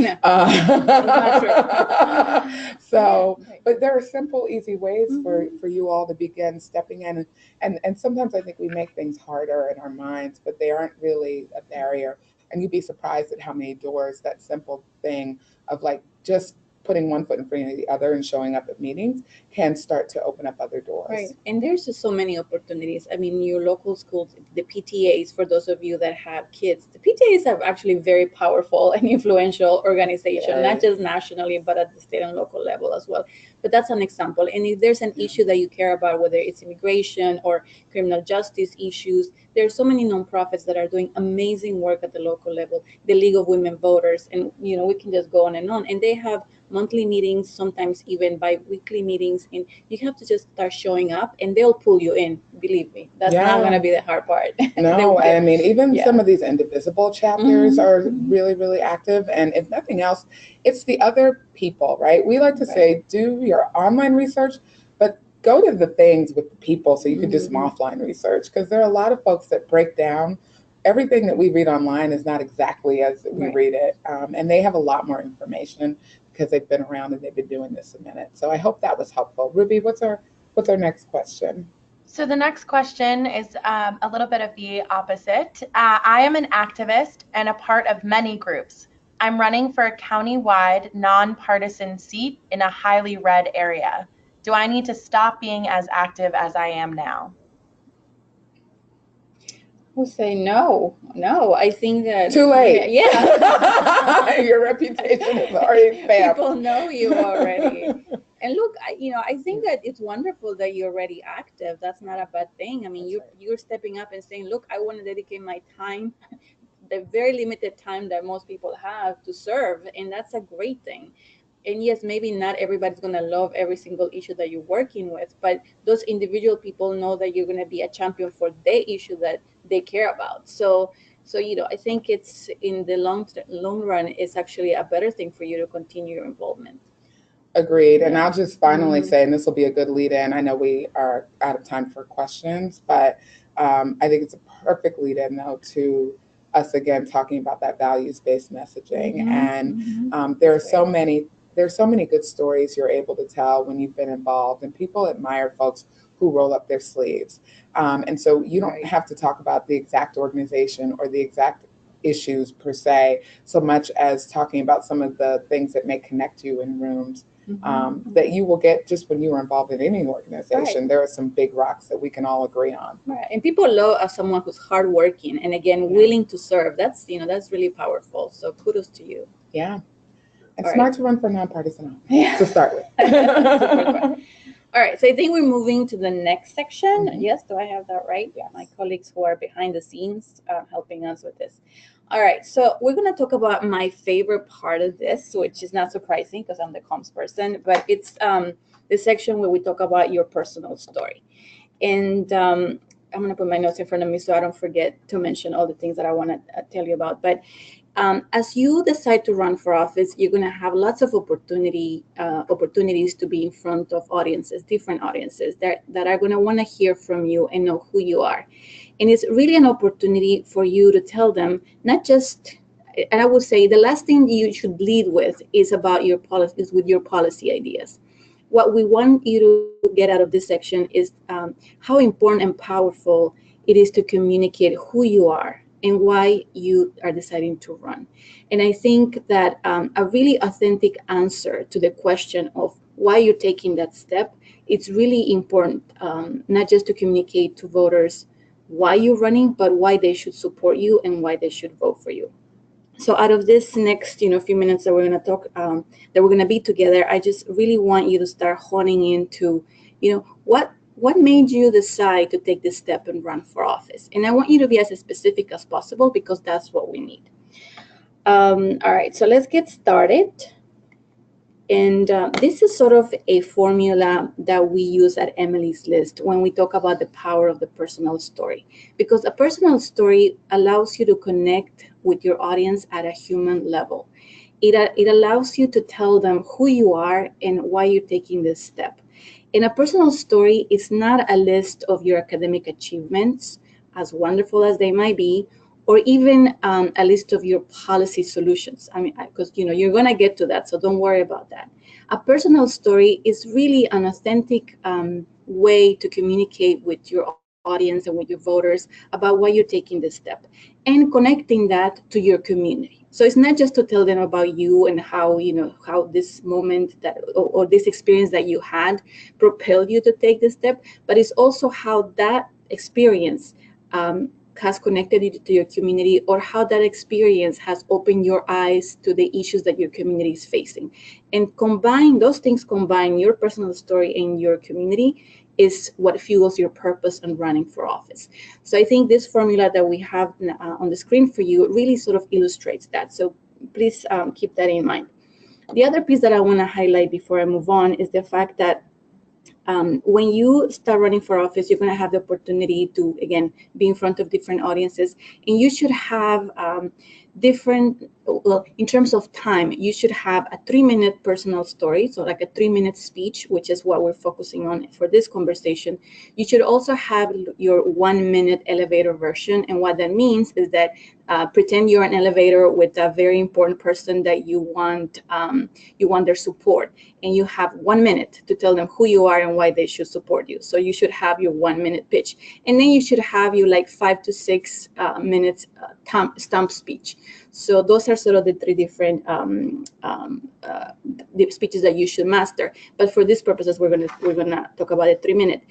know. So, but there are simple, easy ways for you all to begin stepping in. And sometimes I think we make things harder in our minds, but they aren't really a barrier. And you'd be surprised at how many doors that simple thing of like just putting one foot in front of the other and showing up at meetings can start to open up other doors. Right. And there's just so many opportunities. I mean, your local schools, the PTAs, for those of you that have kids, the PTAs are actually very powerful and influential organization, not just nationally, but at the state and local level as well. But that's an example. And if there's an issue that you care about, whether it's immigration or criminal justice issues, there are so many nonprofits that are doing amazing work at the local level. The League of Women Voters, and we can just go on. And they have monthly meetings, sometimes even bi-weekly meetings, and you have to just start showing up and they'll pull you in. Believe me, that's not going to be the hard part. No, I mean, even some of these indivisible chapters are really, really active. And if nothing else, it's the other people, right? We like to say, do your online research, but go to the things with the people so you can do some offline research, because there are a lot of folks that break down. Everything that we read online is not exactly as we read it. And they have a lot more information because they've been around and they've been doing this a minute. So I hope that was helpful. Ruby, what's our next question? So the next question is a little bit of the opposite. I am an activist and a part of many groups. I'm running for a county-wide, nonpartisan seat in a highly red area. Do I need to stop being as active as I am now? We'll say no. I think that Too late. Yeah. Your reputation is already stamped. People know you already. And look, I think that it's wonderful that you're already active. That's not a bad thing. I mean, you're stepping up and saying, look, I want to dedicate my time, the very limited time that most people have, to serve, and that's a great thing. And yes, maybe not everybody's going to love every single issue that you're working with, but those individual people know that you're going to be a champion for their issue that they care about. So I think it's, in the long run, it's actually a better thing for you to continue your involvement. Agreed. And I'll just finally say, and this will be a good lead in, I know we are out of time for questions, but I think it's a perfect lead in, though, to us again talking about that values-based messaging. And there's so many good stories you're able to tell when you've been involved, and people admire folks who roll up their sleeves. And so you don't have to talk about the exact organization or the exact issues per se, so much as talking about some of the things that may connect you in rooms that you will get just when you are involved in any organization. There are some big rocks that we can all agree on. Right. And people love someone who's hardworking and, again, willing to serve. That's really powerful. So kudos to you. Yeah. And All smart to run for nonpartisan to start with. All right, so I think we're moving to the next section. Yes, do I have that right? Yes. My colleagues who are behind the scenes helping us with this. All right, so we're going to talk about my favorite part of this, which is not surprising because I'm the comms person, but it's the section where we talk about your personal story. And I'm going to put my notes in front of me so I don't forget to mention all the things that I want to tell you about. But as you decide to run for office, you're going to have lots of opportunities to be in front of audiences, different audiences that are going to want to hear from you and know who you are. And it's really an opportunity for you to tell them, not just, and I would say the last thing you should lead with is about your policies, with your policy ideas. What we want you to get out of this section is how important and powerful it is to communicate who you are and why you are deciding to run. And I think that a really authentic answer to the question of why you're taking that step, it's really important, not just to communicate to voters why you're running, but why they should support you and why they should vote for you. So out of this next, few minutes that we're going to talk, that we're going to be together, I just really want you to start honing into, what made you decide to take this step and run for office? And I want you to be as specific as possible because that's what we need. All right, so let's get started. And this is sort of a formula that we use at Emily's List when we talk about the power of the personal story. Because a personal story allows you to connect with your audience at a human level. It allows you to tell them who you are and why you're taking this step. And a personal story is not a list of your academic achievements, as wonderful as they might be, or even a list of your policy solutions. I mean, because you're going to get to that, so don't worry about that. A personal story is really an authentic way to communicate with your audience and with your voters about why you're taking this step and connecting that to your community. So it's not just to tell them about you and how how this moment that or this experience that you had propelled you to take this step, but it's also how that experience has connected you to your community, or how that experience has opened your eyes to the issues that your community is facing. And combine those things, combine your personal story and your community, is what fuels your purpose in running for office. So I think this formula that we have on the screen for you really sort of illustrates that. So please keep that in mind. The other piece that I want to highlight before I move on is the fact that when you start running for office, you're going to have the opportunity to, again, be in front of different audiences, and you should have in terms of time, you should have a 3-minute personal story, so like a 3-minute speech, which is what we're focusing on for this conversation. You should also have your 1-minute elevator version, and what that means is that pretend you're an elevator with a very important person that you want their support, and you have 1 minute to tell them who you are and why they should support you. So you should have your 1-minute pitch, and then you should have your 5 to 6 minutes stump speech. So those are sort of the three different the speeches that you should master. But for these purposes, we're gonna talk about a 3-minute.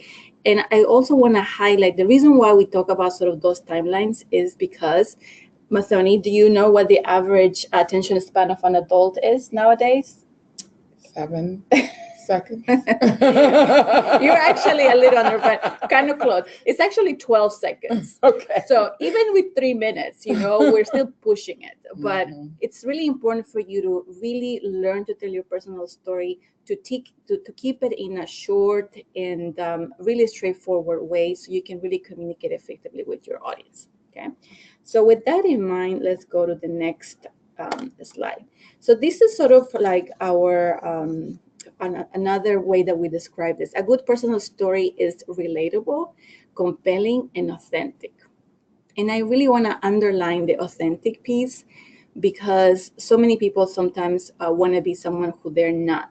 And I also want to highlight the reason why we talk about sort of those timelines is because, Mathoni, do you know what the average attention span of an adult is nowadays? 7 seconds. You're actually a little under, but kind of close. It's actually 12 seconds. Okay. So even with 3 minutes, we're still pushing it. But it's really important for you to really learn to tell your personal story, to keep it in a short and really straightforward way so you can really communicate effectively with your audience. Okay. So with that in mind, let's go to the next slide. So this is sort of like our another way that we describe this. A good personal story is relatable, compelling, and authentic. And I really want to underline the authentic piece because so many people sometimes want to be someone who they're not.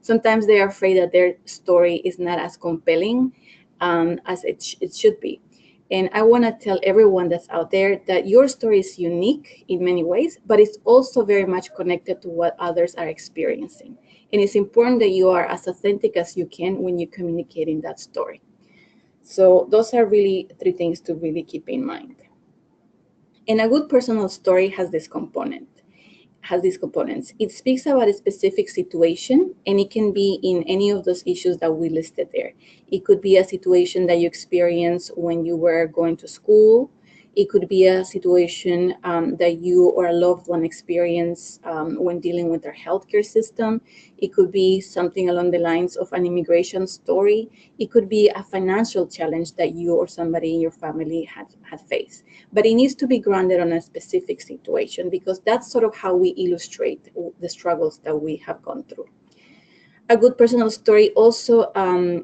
Sometimes they're afraid that their story is not as compelling as it should be. And I want to tell everyone that's out there that your story is unique in many ways, but it's also very much connected to what others are experiencing. And it's important that you are as authentic as you can when you're communicating that story. So those are really 3 things to really keep in mind. And a good personal story has these components. It speaks about a specific situation, and it can be in any of those issues that we listed there. It could be a situation that you experienced when you were going to school. It could be a situation that you or a loved one experience when dealing with our healthcare system. It could be something along the lines of an immigration story. It could be a financial challenge that you or somebody in your family had faced. But it needs to be grounded on a specific situation because that's sort of how we illustrate the struggles that we have gone through. A good personal story also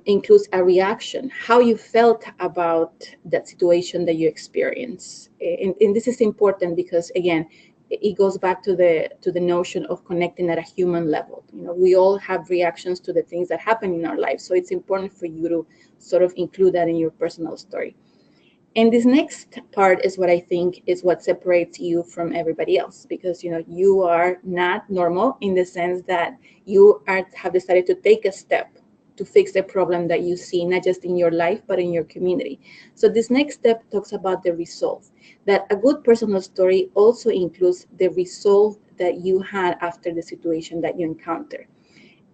includes a reaction, how you felt about that situation that you experienced. And this is important because, again, it goes back to the notion of connecting at a human level. We all have reactions to the things that happen in our lives. So it's important for you to sort of include that in your personal story. And this next part is what I think is what separates you from everybody else, because you are not normal in the sense that you have decided to take a step to fix the problem that you see, not just in your life, but in your community. So this next step talks about the resolve, that a good personal story also includes the resolve that you had after the situation that you encountered.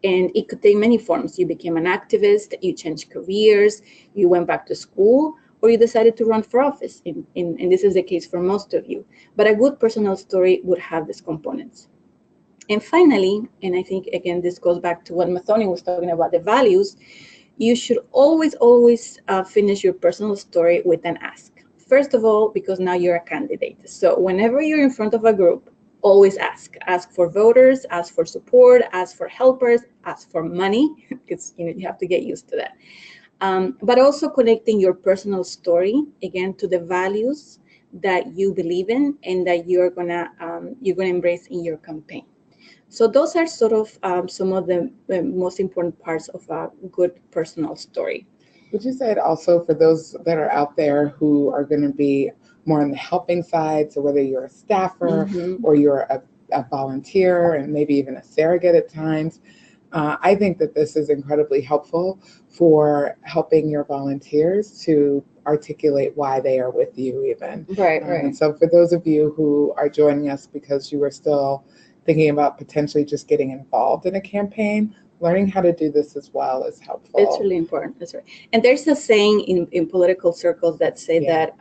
And it could take many forms. You became an activist, you changed careers, you went back to school, or you decided to run for office, and this is the case for most of you. But a good personal story would have these components. And finally, and I think, again, this goes back to what Mathoni was talking about, the values, you should always finish your personal story with an ask. First of all, because now you're a candidate. So whenever you're in front of a group, always ask. Ask for voters, ask for support, ask for helpers, ask for money, because you have to get used to that. But also connecting your personal story, again, to the values that you believe in and that you're gonna embrace in your campaign. So those are sort of some of the most important parts of a good personal story. Would you say it also for those that are out there who are going to be more on the helping side, so whether you're a staffer or you're a volunteer and maybe even a surrogate at times, I think that this is incredibly helpful for helping your volunteers to articulate why they are with you even. Right. And so for those of you who are joining us because you are still thinking about potentially just getting involved in a campaign, learning how to do this as well is helpful. It's really important. That's right. And there's a saying in political circles that say that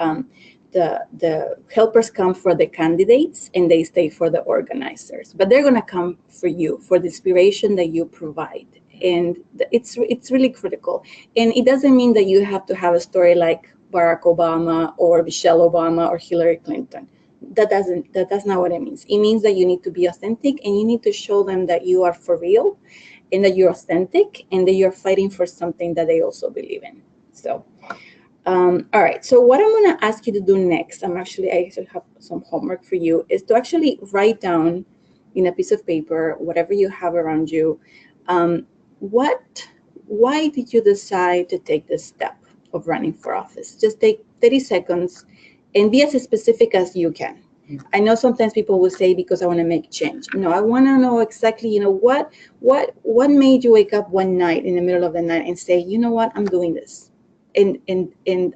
the helpers come for the candidates and they stay for the organizers, but they're going to come for you, for the inspiration that you provide. And it's really critical. And it doesn't mean that you have to have a story like Barack Obama or Michelle Obama or Hillary Clinton. That's not what it means. It means that you need to be authentic and you need to show them that you are for real and that you're authentic and that you're fighting for something that they also believe in. So, all right. So what I'm going to ask you to do next, I actually have some homework for you, is to actually write down in a piece of paper, whatever you have around you, why did you decide to take this step of running for office? Just take 30 seconds and be as specific as you can. I know sometimes people will say, because I want to make change. No, I want to know exactly, what made you wake up one night in the middle of the night and say, you know what, I'm doing this. And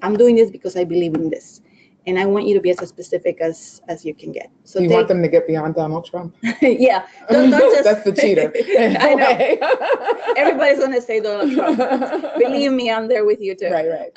I'm doing this because I believe in this. And I want you to be as specific as you can get. So you want them to get beyond Donald Trump? Yeah. Don't just, that's the cheater. I know. Everybody's going to say Donald Trump. Believe me, I'm there with you too. Right.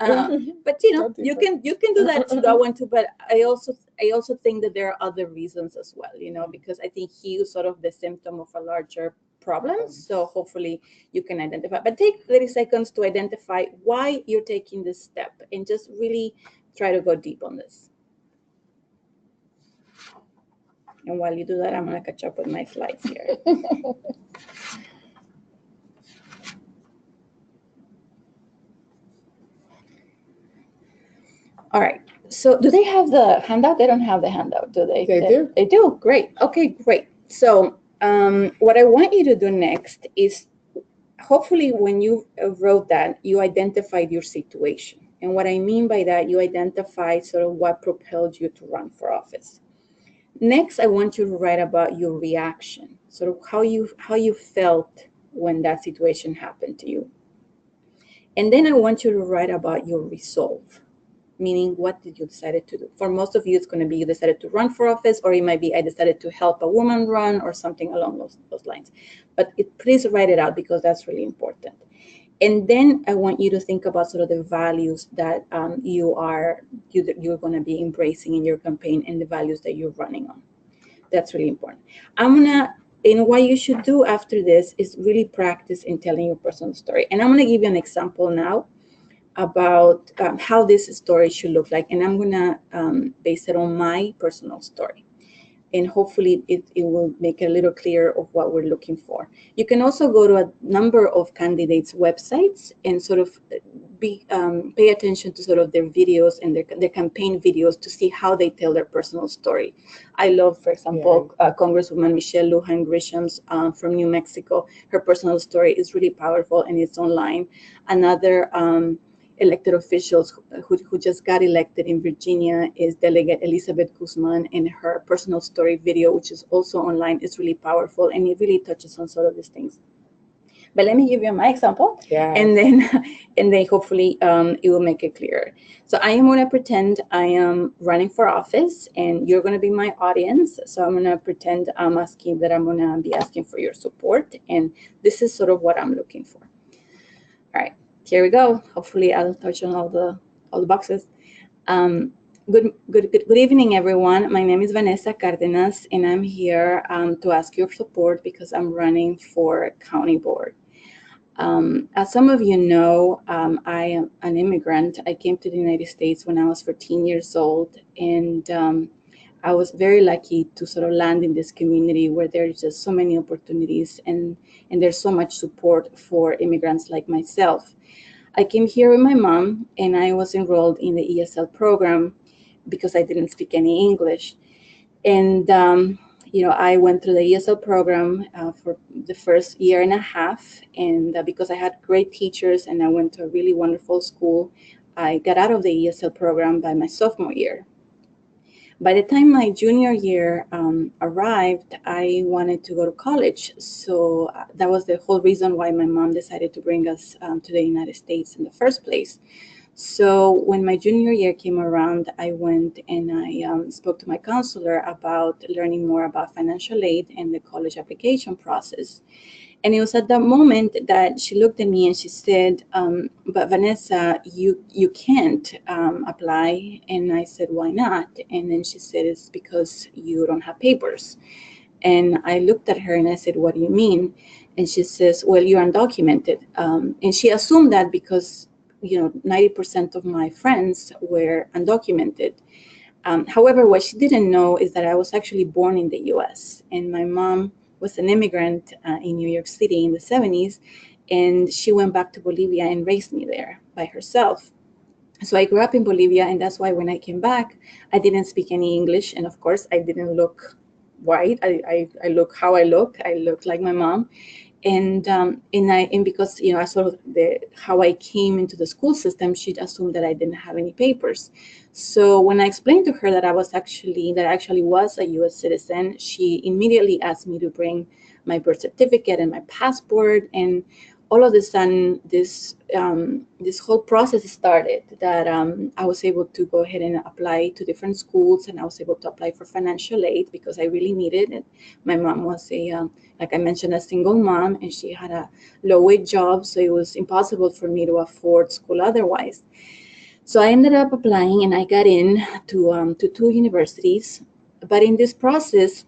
But you can do that one too. But I also think that there are other reasons as well, because I think he is sort of the symptom of a larger problem. So hopefully you can identify. But take 30 seconds to identify why you're taking this step, and just really try to go deep on this. And while you do that, I'm going to catch up with my slides here. All right. So do they have the handout? They don't have the handout, do they? They do. They do. Great. Okay, great. So what I want you to do next is, hopefully when you wrote that, you identified your situation. And what I mean by that, you identify sort of what propelled you to run for office. Next, I want you to write about your reaction, sort of how you felt when that situation happened to you. And then I want you to write about your resolve, meaning what did you decide to do? For most of you, it's going to be you decided to run for office, or it might be I decided to help a woman run, or something along those lines. But please write it out, because that's really important. And then I want you to think about sort of the values that you're going to be embracing in your campaign, and the values that you're running on. That's really important. And what you should do after this is really practice in telling your personal story. And I'm going to give you an example now about how this story should look like. And I'm going to base it on my personal story. And hopefully it will make it a little clearer of what we're looking for. You can also go to a number of candidates' websites and sort of pay attention to sort of their videos and their campaign videos to see how they tell their personal story. I love, for example, Congresswoman Michelle Lujan Grisham's from New Mexico. Her personal story is really powerful, and it's online. Another elected officials who just got elected in Virginia is Delegate Elizabeth Guzman, and her personal story video, which is also online, is really powerful, and it really touches on sort of these things. But let me give you my example, and then hopefully it will make it clearer. So I am going to pretend I am running for office, and you're going to be my audience. So I'm going to pretend I'm going to be asking for your support, and this is sort of what I'm looking for. All right. Here we go. Hopefully I'll touch on all the boxes. Good evening, everyone. My name is Vanessa Cardenas, and I'm here to ask your support because I'm running for county board. As some of you know, I am an immigrant. I came to the United States when I was 14 years old, and I was very lucky to sort of land in this community where there's just so many opportunities, and there's so much support for immigrants like myself. I came here with my mom, and I was enrolled in the ESL program because I didn't speak any English. And, I went through the ESL program for the first year and a half. And because I had great teachers and I went to a really wonderful school, I got out of the ESL program by my sophomore year. By the time my junior year arrived, I wanted to go to college. So that was the whole reason why my mom decided to bring us to the United States in the first place. So when my junior year came around, I went and I spoke to my counselor about learning more about financial aid and the college application process. And it was at that moment that she looked at me and she said, but Vanessa, you can't apply. And I said, why not? And then she said, it's because you don't have papers. And I looked at her and I said, what do you mean? And she says, well, you're undocumented. And she assumed that because 90% of my friends were undocumented. However, what she didn't know is that I was actually born in the US, and my mom was an immigrant in New York City in the 70s, and she went back to Bolivia and raised me there by herself. So I grew up in Bolivia, and that's why when I came back, I didn't speak any English, and of course, I didn't look white. I look how I look. I look like my mom. And because I sort of how I came into the school system, she assumed that I didn't have any papers. So when I explained to her that I actually was a U.S. citizen, she immediately asked me to bring my birth certificate and my passport, and all of a sudden this whole process started. That I was able to go ahead and apply to different schools, and I was able to apply for financial aid because I really needed it. My mom was like I mentioned, a single mom, and she had a low-wage job, so it was impossible for me to afford school otherwise. So I ended up applying, and I got in to 2 universities. But in this process,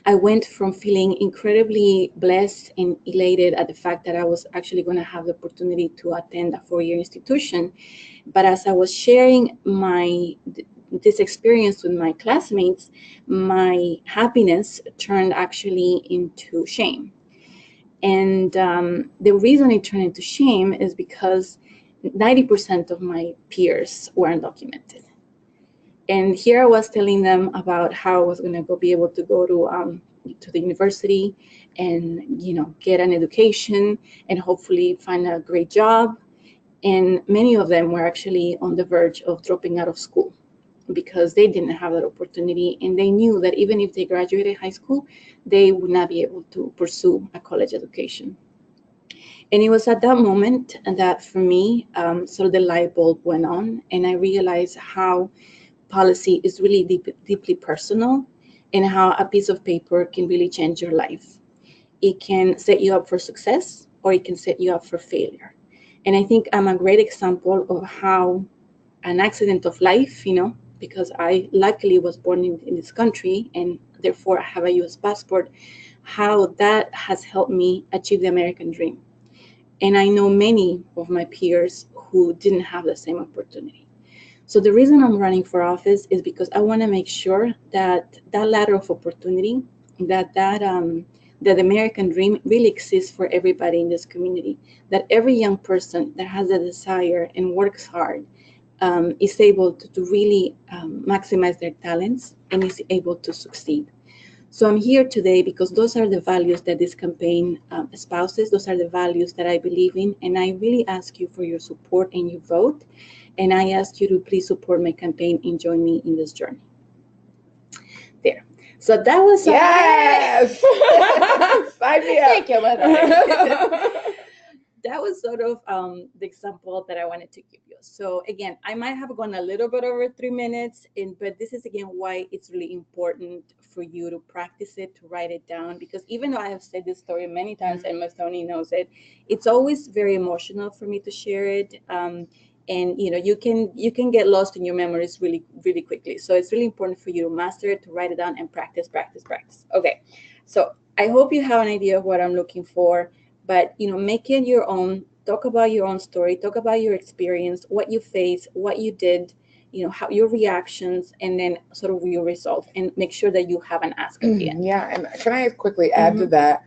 I went from feeling incredibly blessed and elated at the fact that I was actually going to have the opportunity to attend a 4-year institution. But as I was sharing this experience with my classmates, my happiness turned actually into shame. And the reason it turned into shame is because 90% of my peers were undocumented. And here I was telling them about how I was going to be able to go to the university and get an education and hopefully find a great job. And many of them were actually on the verge of dropping out of school because they didn't have that opportunity, and they knew that even if they graduated high school, they would not be able to pursue a college education. And it was at that moment that for me, sort of the light bulb went on, and I realized how policy is really deeply personal, and how a piece of paper can really change your life. It can set you up for success, or it can set you up for failure. And I think I'm a great example of how an accident of life, because I luckily was born in this country, and therefore I have a U.S. passport, how that has helped me achieve the American dream. And I know many of my peers who didn't have the same opportunity. So the reason I'm running for office is because I want to make sure that that ladder of opportunity, that the American dream really exists for everybody in this community, that every young person that has a desire and works hard is able to really maximize their talents and is able to succeed. So I'm here today because those are the values that this campaign espouses. Those are the values that I believe in, and I really ask you for your support and your vote. And I ask you to please support my campaign and join me in this journey. There. So that was yes. Sign me up. Thank you, Mother. That was sort of the example that I wanted to give you. So again, I might have gone a little bit over 3 minutes, but this is again why it's really important for you to practice it, to write it down, because even though I have said this story many times and Tony knows it, it's always very emotional for me to share it. And you can get lost in your memories really, really quickly. So it's really important for you to master it, to write it down, and practice. Okay, so I hope you have an idea of what I'm looking for. But make it your own. Talk about your own story. Talk about your experience, what you faced, what you did, how your reactions, and then sort of your result, and make sure that you have an ask at the end. Yeah, and can I quickly add to that?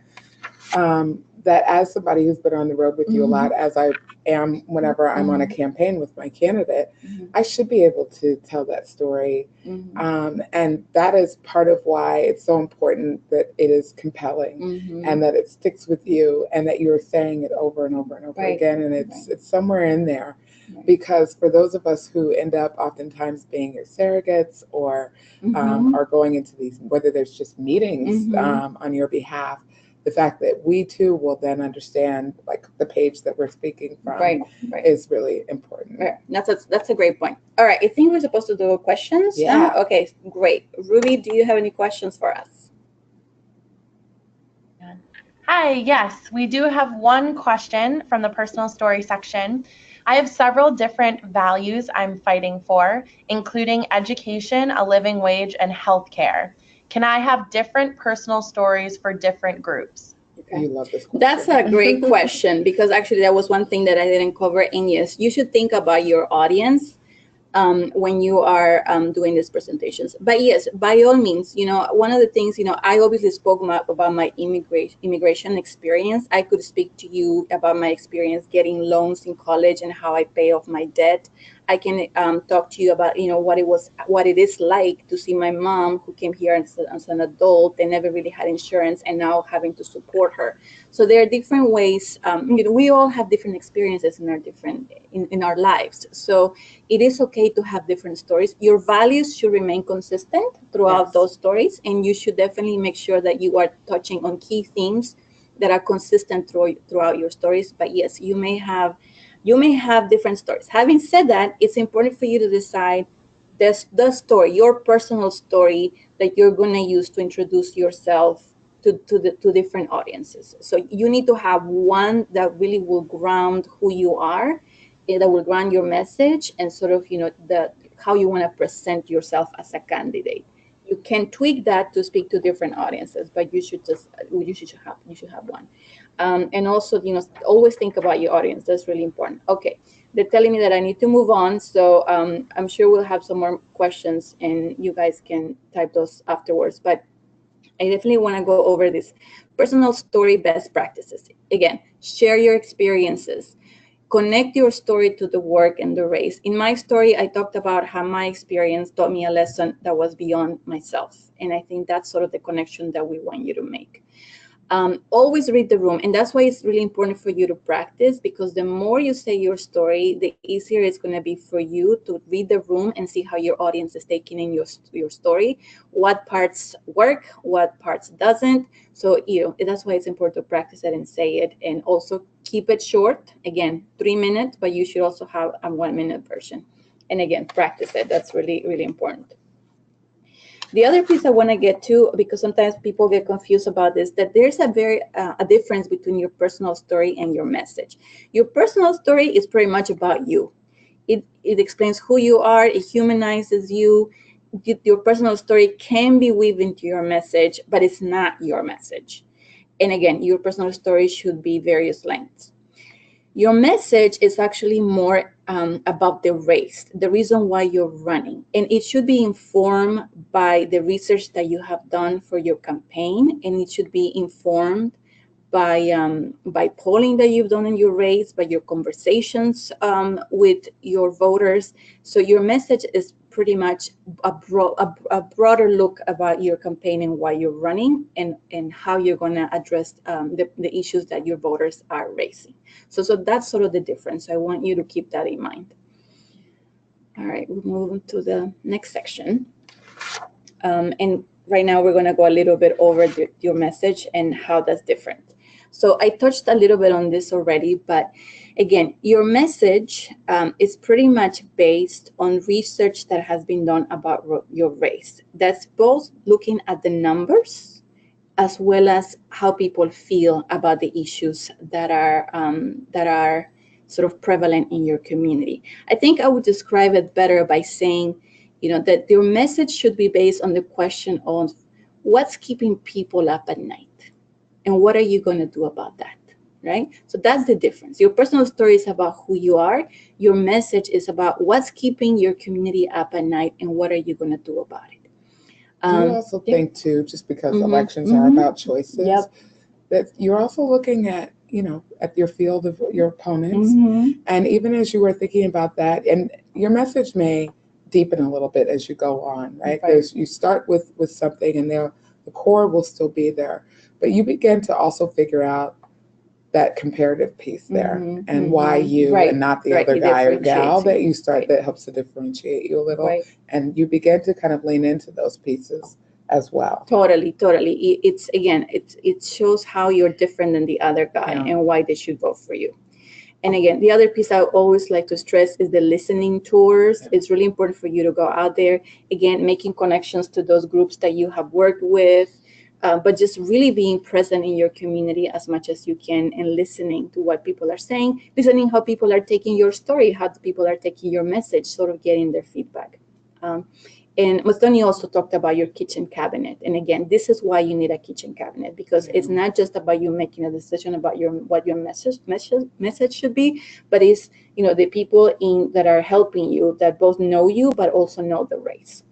That as somebody who's been on the road with you a lot, as I am whenever I'm on a campaign with my candidate, I should be able to tell that story. And that is part of why it's so important that it is compelling and that it sticks with you, and that you're saying it over and over and over again. And it's somewhere in there. Because for those of us who end up oftentimes being your surrogates or are going into these, whether there's just meetings on your behalf, the fact that we too will then understand, like the page that we're speaking from, is really important. That's a great point. All right, I think we're supposed to do questions. Yeah. Okay, great. Ruby, do you have any questions for us? Hi, yes, we do have one question from the personal story section. I have several different values I'm fighting for, including education, a living wage, and healthcare. Can I have different personal stories for different groups? Okay. You love this question. That's a great question, because actually that was one thing that I didn't cover. And yes, you should think about your audience when you are doing these presentations. But yes, by all means, one of the things, I obviously spoke about my immigration experience. I could speak to you about my experience getting loans in college and how I pay off my debt. I can talk to you about, what it is like to see my mom who came here as an adult and never really had insurance and now having to support her. So there are different ways. We all have different experiences in our lives. So it is okay to have different stories. Your values should remain consistent throughout Yes. those stories, and you should definitely make sure that you are touching on key themes that are consistent throughout your stories. But yes, you may have different stories. Having said that, it's important for you to decide the story, your personal story that you're going to use to introduce yourself to different audiences. So you need to have one that really will ground who you are, that will ground your message, and sort of how you want to present yourself as a candidate. You can tweak that to speak to different audiences, but you should have one. And also, always think about your audience. That's really important. Okay, they're telling me that I need to move on, so I'm sure we'll have some more questions, and you guys can type those afterwards. But I definitely want to go over this personal story best practices. Again, share your experiences. Connect your story to the work and the race. In my story, I talked about how my experience taught me a lesson that was beyond myself. And I think that's sort of the connection that we want you to make. Always read the room. And that's why it's really important for you to practice, because the more you say your story, the easier it's going to be for you to read the room and see how your audience is taking in your story, what parts work, what parts doesn't. So, that's why it's important to practice it and say it. And also keep it short. Again, 3 minutes, but you should also have a 1 minute version. And again, practice it. That's really, really important. The other piece I want to get to, because sometimes people get confused about this, that there's a difference between your personal story and your message. Your personal story is pretty much about you. It explains who you are. It humanizes you. Your personal story can be weaved into your message, but it's not your message. And again, your personal story should be various lengths. Your message is actually more about the race, the reason why you're running. And it should be informed by the research that you have done for your campaign. And it should be informed by polling that you've done in your race, by your conversations with your voters. So your message is pretty much a broader look about your campaign and why you're running, and how you're going to address the issues that your voters are raising. So that's sort of the difference. I want you to keep that in mind. All right, we'll move to the next section. And right now we're going to go a little bit over your message and how that's different. So I touched a little bit on this already, but again, your message is pretty much based on research that has been done about your race. That's both looking at the numbers as well as how people feel about the issues that are sort of prevalent in your community. I think I would describe it better by saying, that your message should be based on the question of what's keeping people up at night. And what are you going to do about that, right? So that's the difference. Your personal story is about who you are. Your message is about what's keeping your community up at night and what are you going to do about it. You also think, too, just because elections are about choices, that you're also looking at, at your field of your opponents. And even as you were thinking about that, and your message may deepen a little bit as you go on, right? You start with something and the core will still be there. But you begin to also figure out that comparative piece there and why you and not the other guy or gal that you start that helps to differentiate you a little. And you begin to kind of lean into those pieces as well. Totally. It shows how you're different than the other guy and why they should vote for you. And again, the other piece I always like to stress is the listening tours. It's really important for you to go out there, again, making connections to those groups that you have worked with, but just really being present in your community as much as you can and listening to what people are saying, listening how people are taking your story, how people are taking your message, sort of getting their feedback. And Mastoni also talked about your kitchen cabinet. And again, this is why you need a kitchen cabinet, because it's not just about you making a decision about what your message should be, but it's the people that are helping you that both know you but also know the race.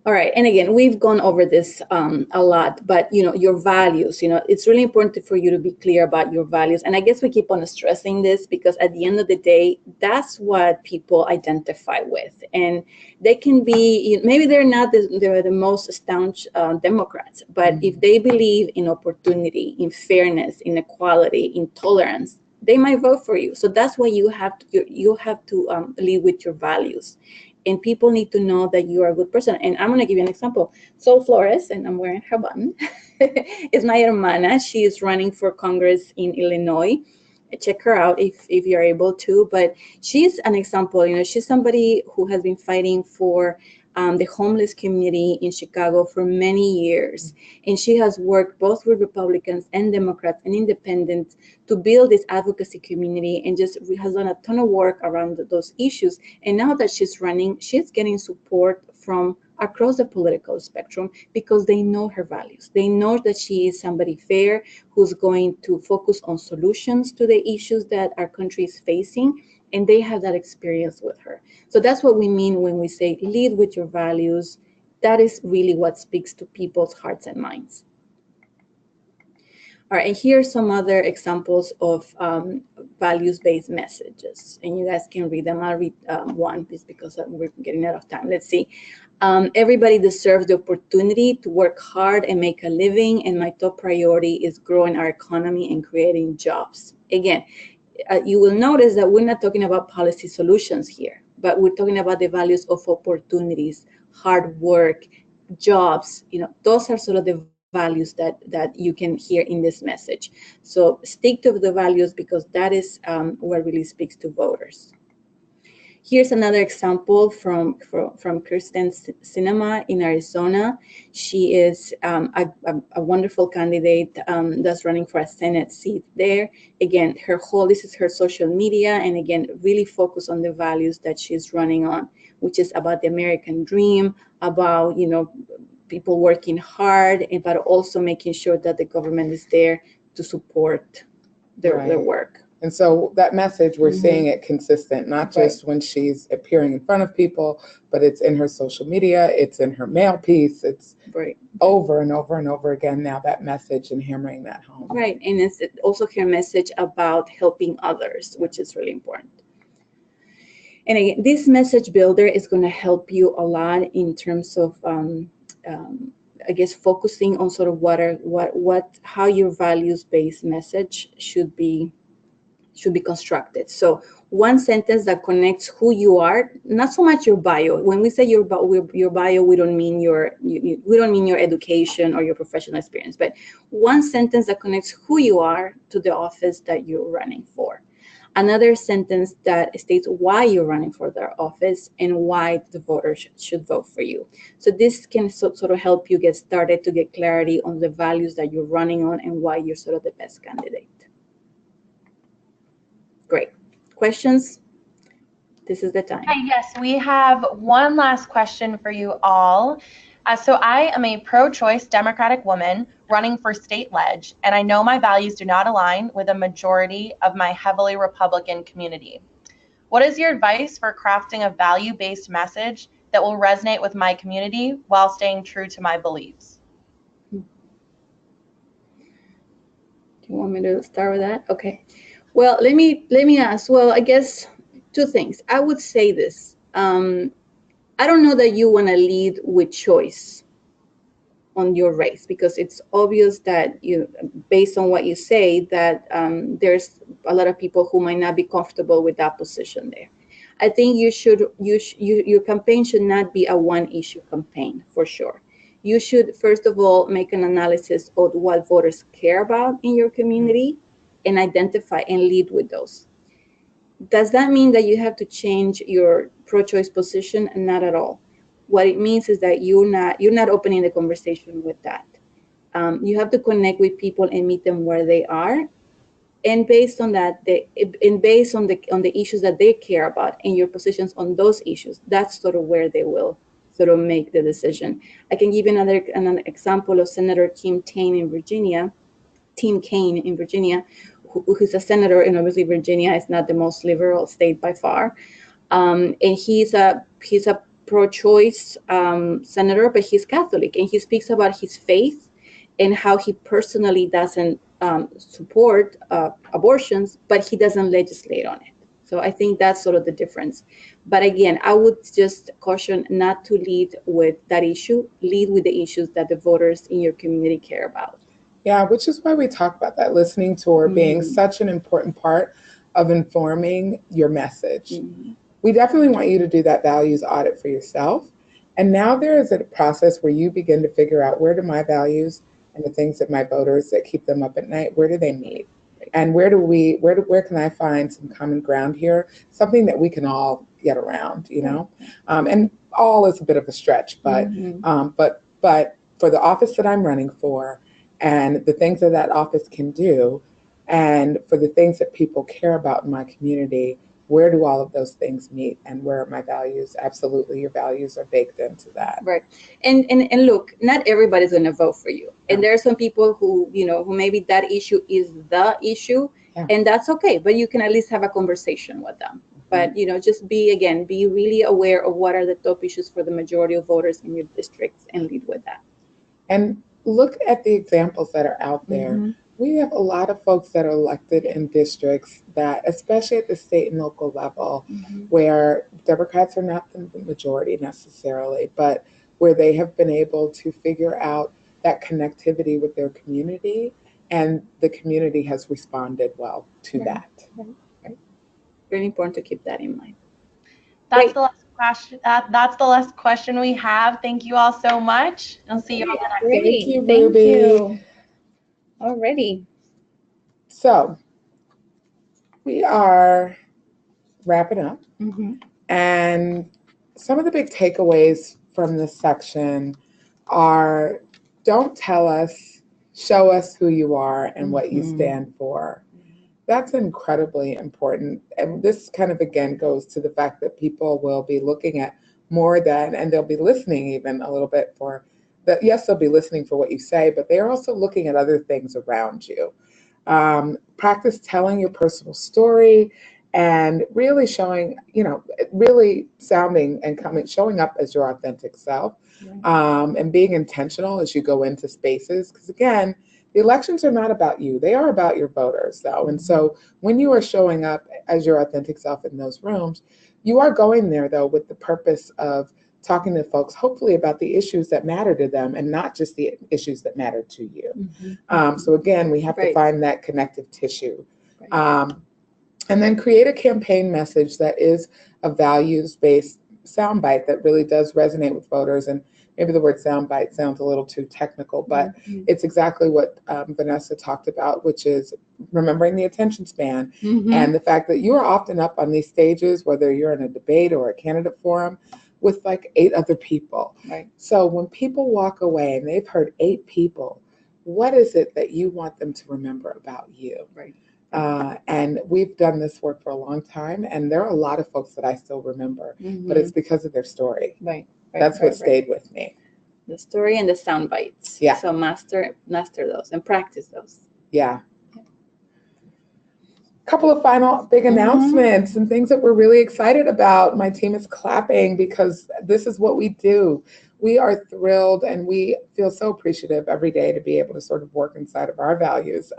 All right, and again, we've gone over this a lot, but your values, it's really important for you to be clear about your values. And I guess we keep on stressing this because at the end of the day, that's what people identify with. And they can be, maybe they're not they're the most staunch Democrats, but if they believe in opportunity, in fairness, in equality, in tolerance, they might vote for you. So that's why you have to lead with your values. And people need to know that you are a good person. And I'm going to give you an example. Sol Flores, and I'm wearing her button, is my hermana. She is running for Congress in Illinois. Check her out if you're able to. But she's an example. She's somebody who has been fighting for the homeless community in Chicago for many years. And she has worked both with Republicans and Democrats and independents to build this advocacy community, and just has done a ton of work around those issues. And now that she's running, she's getting support from across the political spectrum because they know her values. They know that she is somebody fair who's going to focus on solutions to the issues that our country is facing, and they have that experience with her. So that's what we mean when we say lead with your values. That is really what speaks to people's hearts and minds. All right, and here are some other examples of values-based messages, and you guys can read them. I'll read one just because we're getting out of time. Let's see. Everybody deserves the opportunity to work hard and make a living, and my top priority is growing our economy and creating jobs. Again, you will notice that we're not talking about policy solutions here, but we're talking about the values of opportunities, hard work, jobs. Those are sort of the values that you can hear in this message. So stick to the values because that is what really speaks to voters. Here's another example from Kyrsten Sinema in Arizona. She is a wonderful candidate that's running for a Senate seat there. Again, this is her social media, and again, really focus on the values that she's running on, which is about the American dream, about, people working hard, but also making sure that the government is there to support their work. And so that message, we're seeing it consistent, not just when she's appearing in front of people, but it's in her social media, it's in her mail piece, it's over and over and over again now, that message, and hammering that home. Right, and it's also her message about helping others, which is really important. And again, this message builder is going to help you a lot in terms of I guess focusing on sort of how your values-based message should be constructed. So one sentence that connects who you are, not so much your bio. When we say your bio, we don't mean your education or your professional experience, but one sentence that connects who you are to the office that you're running for. Another sentence that states why you're running for their office and why the voters should vote for you. So this can sort of help you get started to get clarity on the values that you're running on and why you're sort of the best candidate. Great. Questions? This is the time. Yes, we have one last question for you all. So I am a pro-choice Democratic woman running for state ledge, and I know my values do not align with a majority of my heavily Republican community. What is your advice for crafting a value-based message that will resonate with my community while staying true to my beliefs? Do you want me to start with that? Okay. Well, let me ask. Well, I guess two things. I would say this. I don't know that you want to lead with choice on your race, because it's obvious that based on what you say, that there's a lot of people who might not be comfortable with that position there. I think your campaign should not be a one-issue campaign, for sure. You should, first of all, make an analysis of what voters care about in your community and identify and lead with those. Does that mean that you have to change your pro-choice position? Not at all. What it means is that you're not opening the conversation with that. You have to connect with people and meet them where they are, and based on that, based on the issues that they care about and your positions on those issues, that's sort of where they will sort of make the decision. I can give you another example of Senator Tim Kaine in Virginia, who's a senator, and obviously Virginia is not the most liberal state by far, and he's a pro-choice senator, but he's Catholic, and he speaks about his faith and how he personally doesn't support abortions, but he doesn't legislate on it. So I think that's sort of the difference. But again, I would just caution not to lead with that issue. Lead with the issues that the voters in your community care about. Yeah, which is why we talk about that listening tour being such an important part of informing your message. We definitely want you to do that values audit for yourself. And now there is a process where you begin to figure out, where do my values and the things that my voters that keep them up at night, where do they meet? And where can I find some common ground here? Something that we can all get around, you know? And all is a bit of a stretch, but for the office that I'm running for, and the things that that office can do, and for the things that people care about in my community, where do all of those things meet, and where are my values? Absolutely, your values are baked into that. Right. And look, not everybody's going to vote for you. And there are some people who, who maybe that issue is the issue, and that's okay. But you can at least have a conversation with them. But, just be really aware of what are the top issues for the majority of voters in your districts and lead with that. And look at the examples that are out there. We have a lot of folks that are elected in districts that, especially at the state and local level, where Democrats are not the majority necessarily, but where they have been able to figure out that connectivity with their community, and the community has responded well to that. Right. Very important to keep that in mind. That's the last question. That's the last question we have. Thank you all so much. I'll see you on the next. Thank you, Ruby. You. Alrighty. So we are wrapping up, and some of the big takeaways from this section are: don't tell us, show us who you are and what you stand for. That's incredibly important. And this kind of, again, goes to the fact that people will be looking at more than, and they'll be listening even a little bit for that. Yes, they'll be listening for what you say, but they are also looking at other things around you. Practice telling your personal story and really showing, really sounding and showing up as your authentic self, and being intentional as you go into spaces. Because again, the elections are not about you. They are about your voters, though. And so when you are showing up as your authentic self in those rooms, you are going there, though, with the purpose of talking to folks, hopefully about the issues that matter to them and not just the issues that matter to you. So again, we have to find that connective tissue. And then create a campaign message that is a values-based soundbite that really does resonate with voters. And maybe the word soundbite sounds a little too technical, but it's exactly what Vanessa talked about, which is remembering the attention span and the fact that you are often up on these stages, whether you're in a debate or a candidate forum, with like 8 other people. So when people walk away and they've heard 8 people, what is it that you want them to remember about you? And we've done this work for a long time, and there are a lot of folks that I still remember, but it's because of their story. That's what stayed with me. The story and the sound bites. So master those and practice those. Couple of final big announcements and things that we're really excited about. My team is clapping because this is what we do. We are thrilled and we feel so appreciative every day to be able to sort of work inside of our values.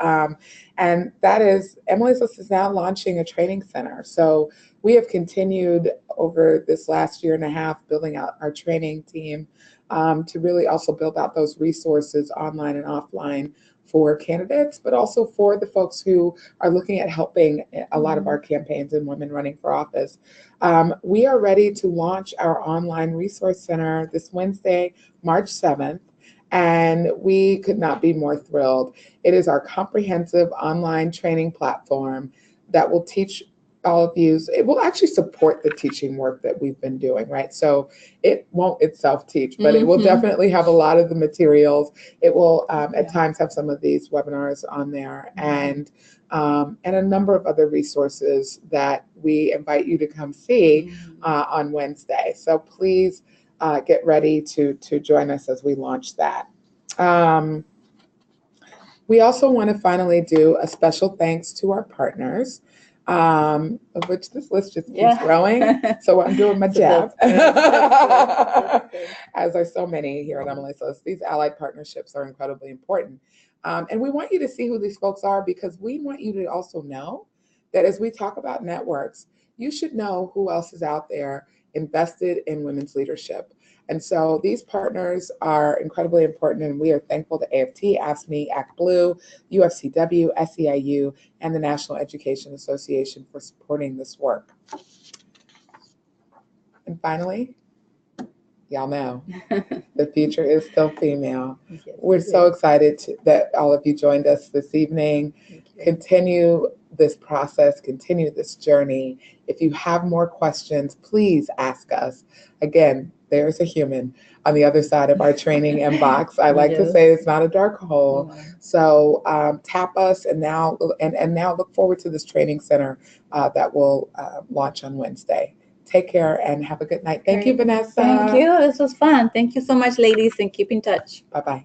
And that is, Emily's List is now launching a training center. So we have continued over this last year and a half building out our training team to really also build out those resources online and offline for candidates, but also for the folks who are looking at helping a lot of our campaigns and women running for office. We are ready to launch our online resource center this Wednesday, March 7th, and we could not be more thrilled. It is our comprehensive online training platform that will teach all of you. It will actually support the teaching work that we've been doing, right? So it won't itself teach, but it will definitely have a lot of the materials. It will at times have some of these webinars on there, and a number of other resources that we invite you to come see on Wednesday. So please get ready to join us as we launch that. We also want to finally do a special thanks to our partners. of which this list just keeps Yeah. growing. So I'm doing my So job. that's good. That's good. As are so many here at Emily's List. These allied partnerships are incredibly important. And we want you to see who these folks are because we want you to also know that as we talk about networks, you should know who else is out there invested in women's leadership. And so these partners are incredibly important, and we are thankful to AFT, AFSCME, Act Blue, UFCW, SEIU, and the National Education Association for supporting this work. And finally, y'all know, the future is still female. Yes, We're it so is. excited that all of you joined us this evening. Thank you. Continue this process, continue this journey. If you have more questions, please ask us. Again, there's a human on the other side of our training inbox. I like to Yes. say it's not a dark hole. No. So tap us and now look forward to this training center that will launch on Wednesday. Take care and have a good night. Thank you, Great. Vanessa. Thank you. This was fun. Thank you so much, ladies, and keep in touch. Bye-bye.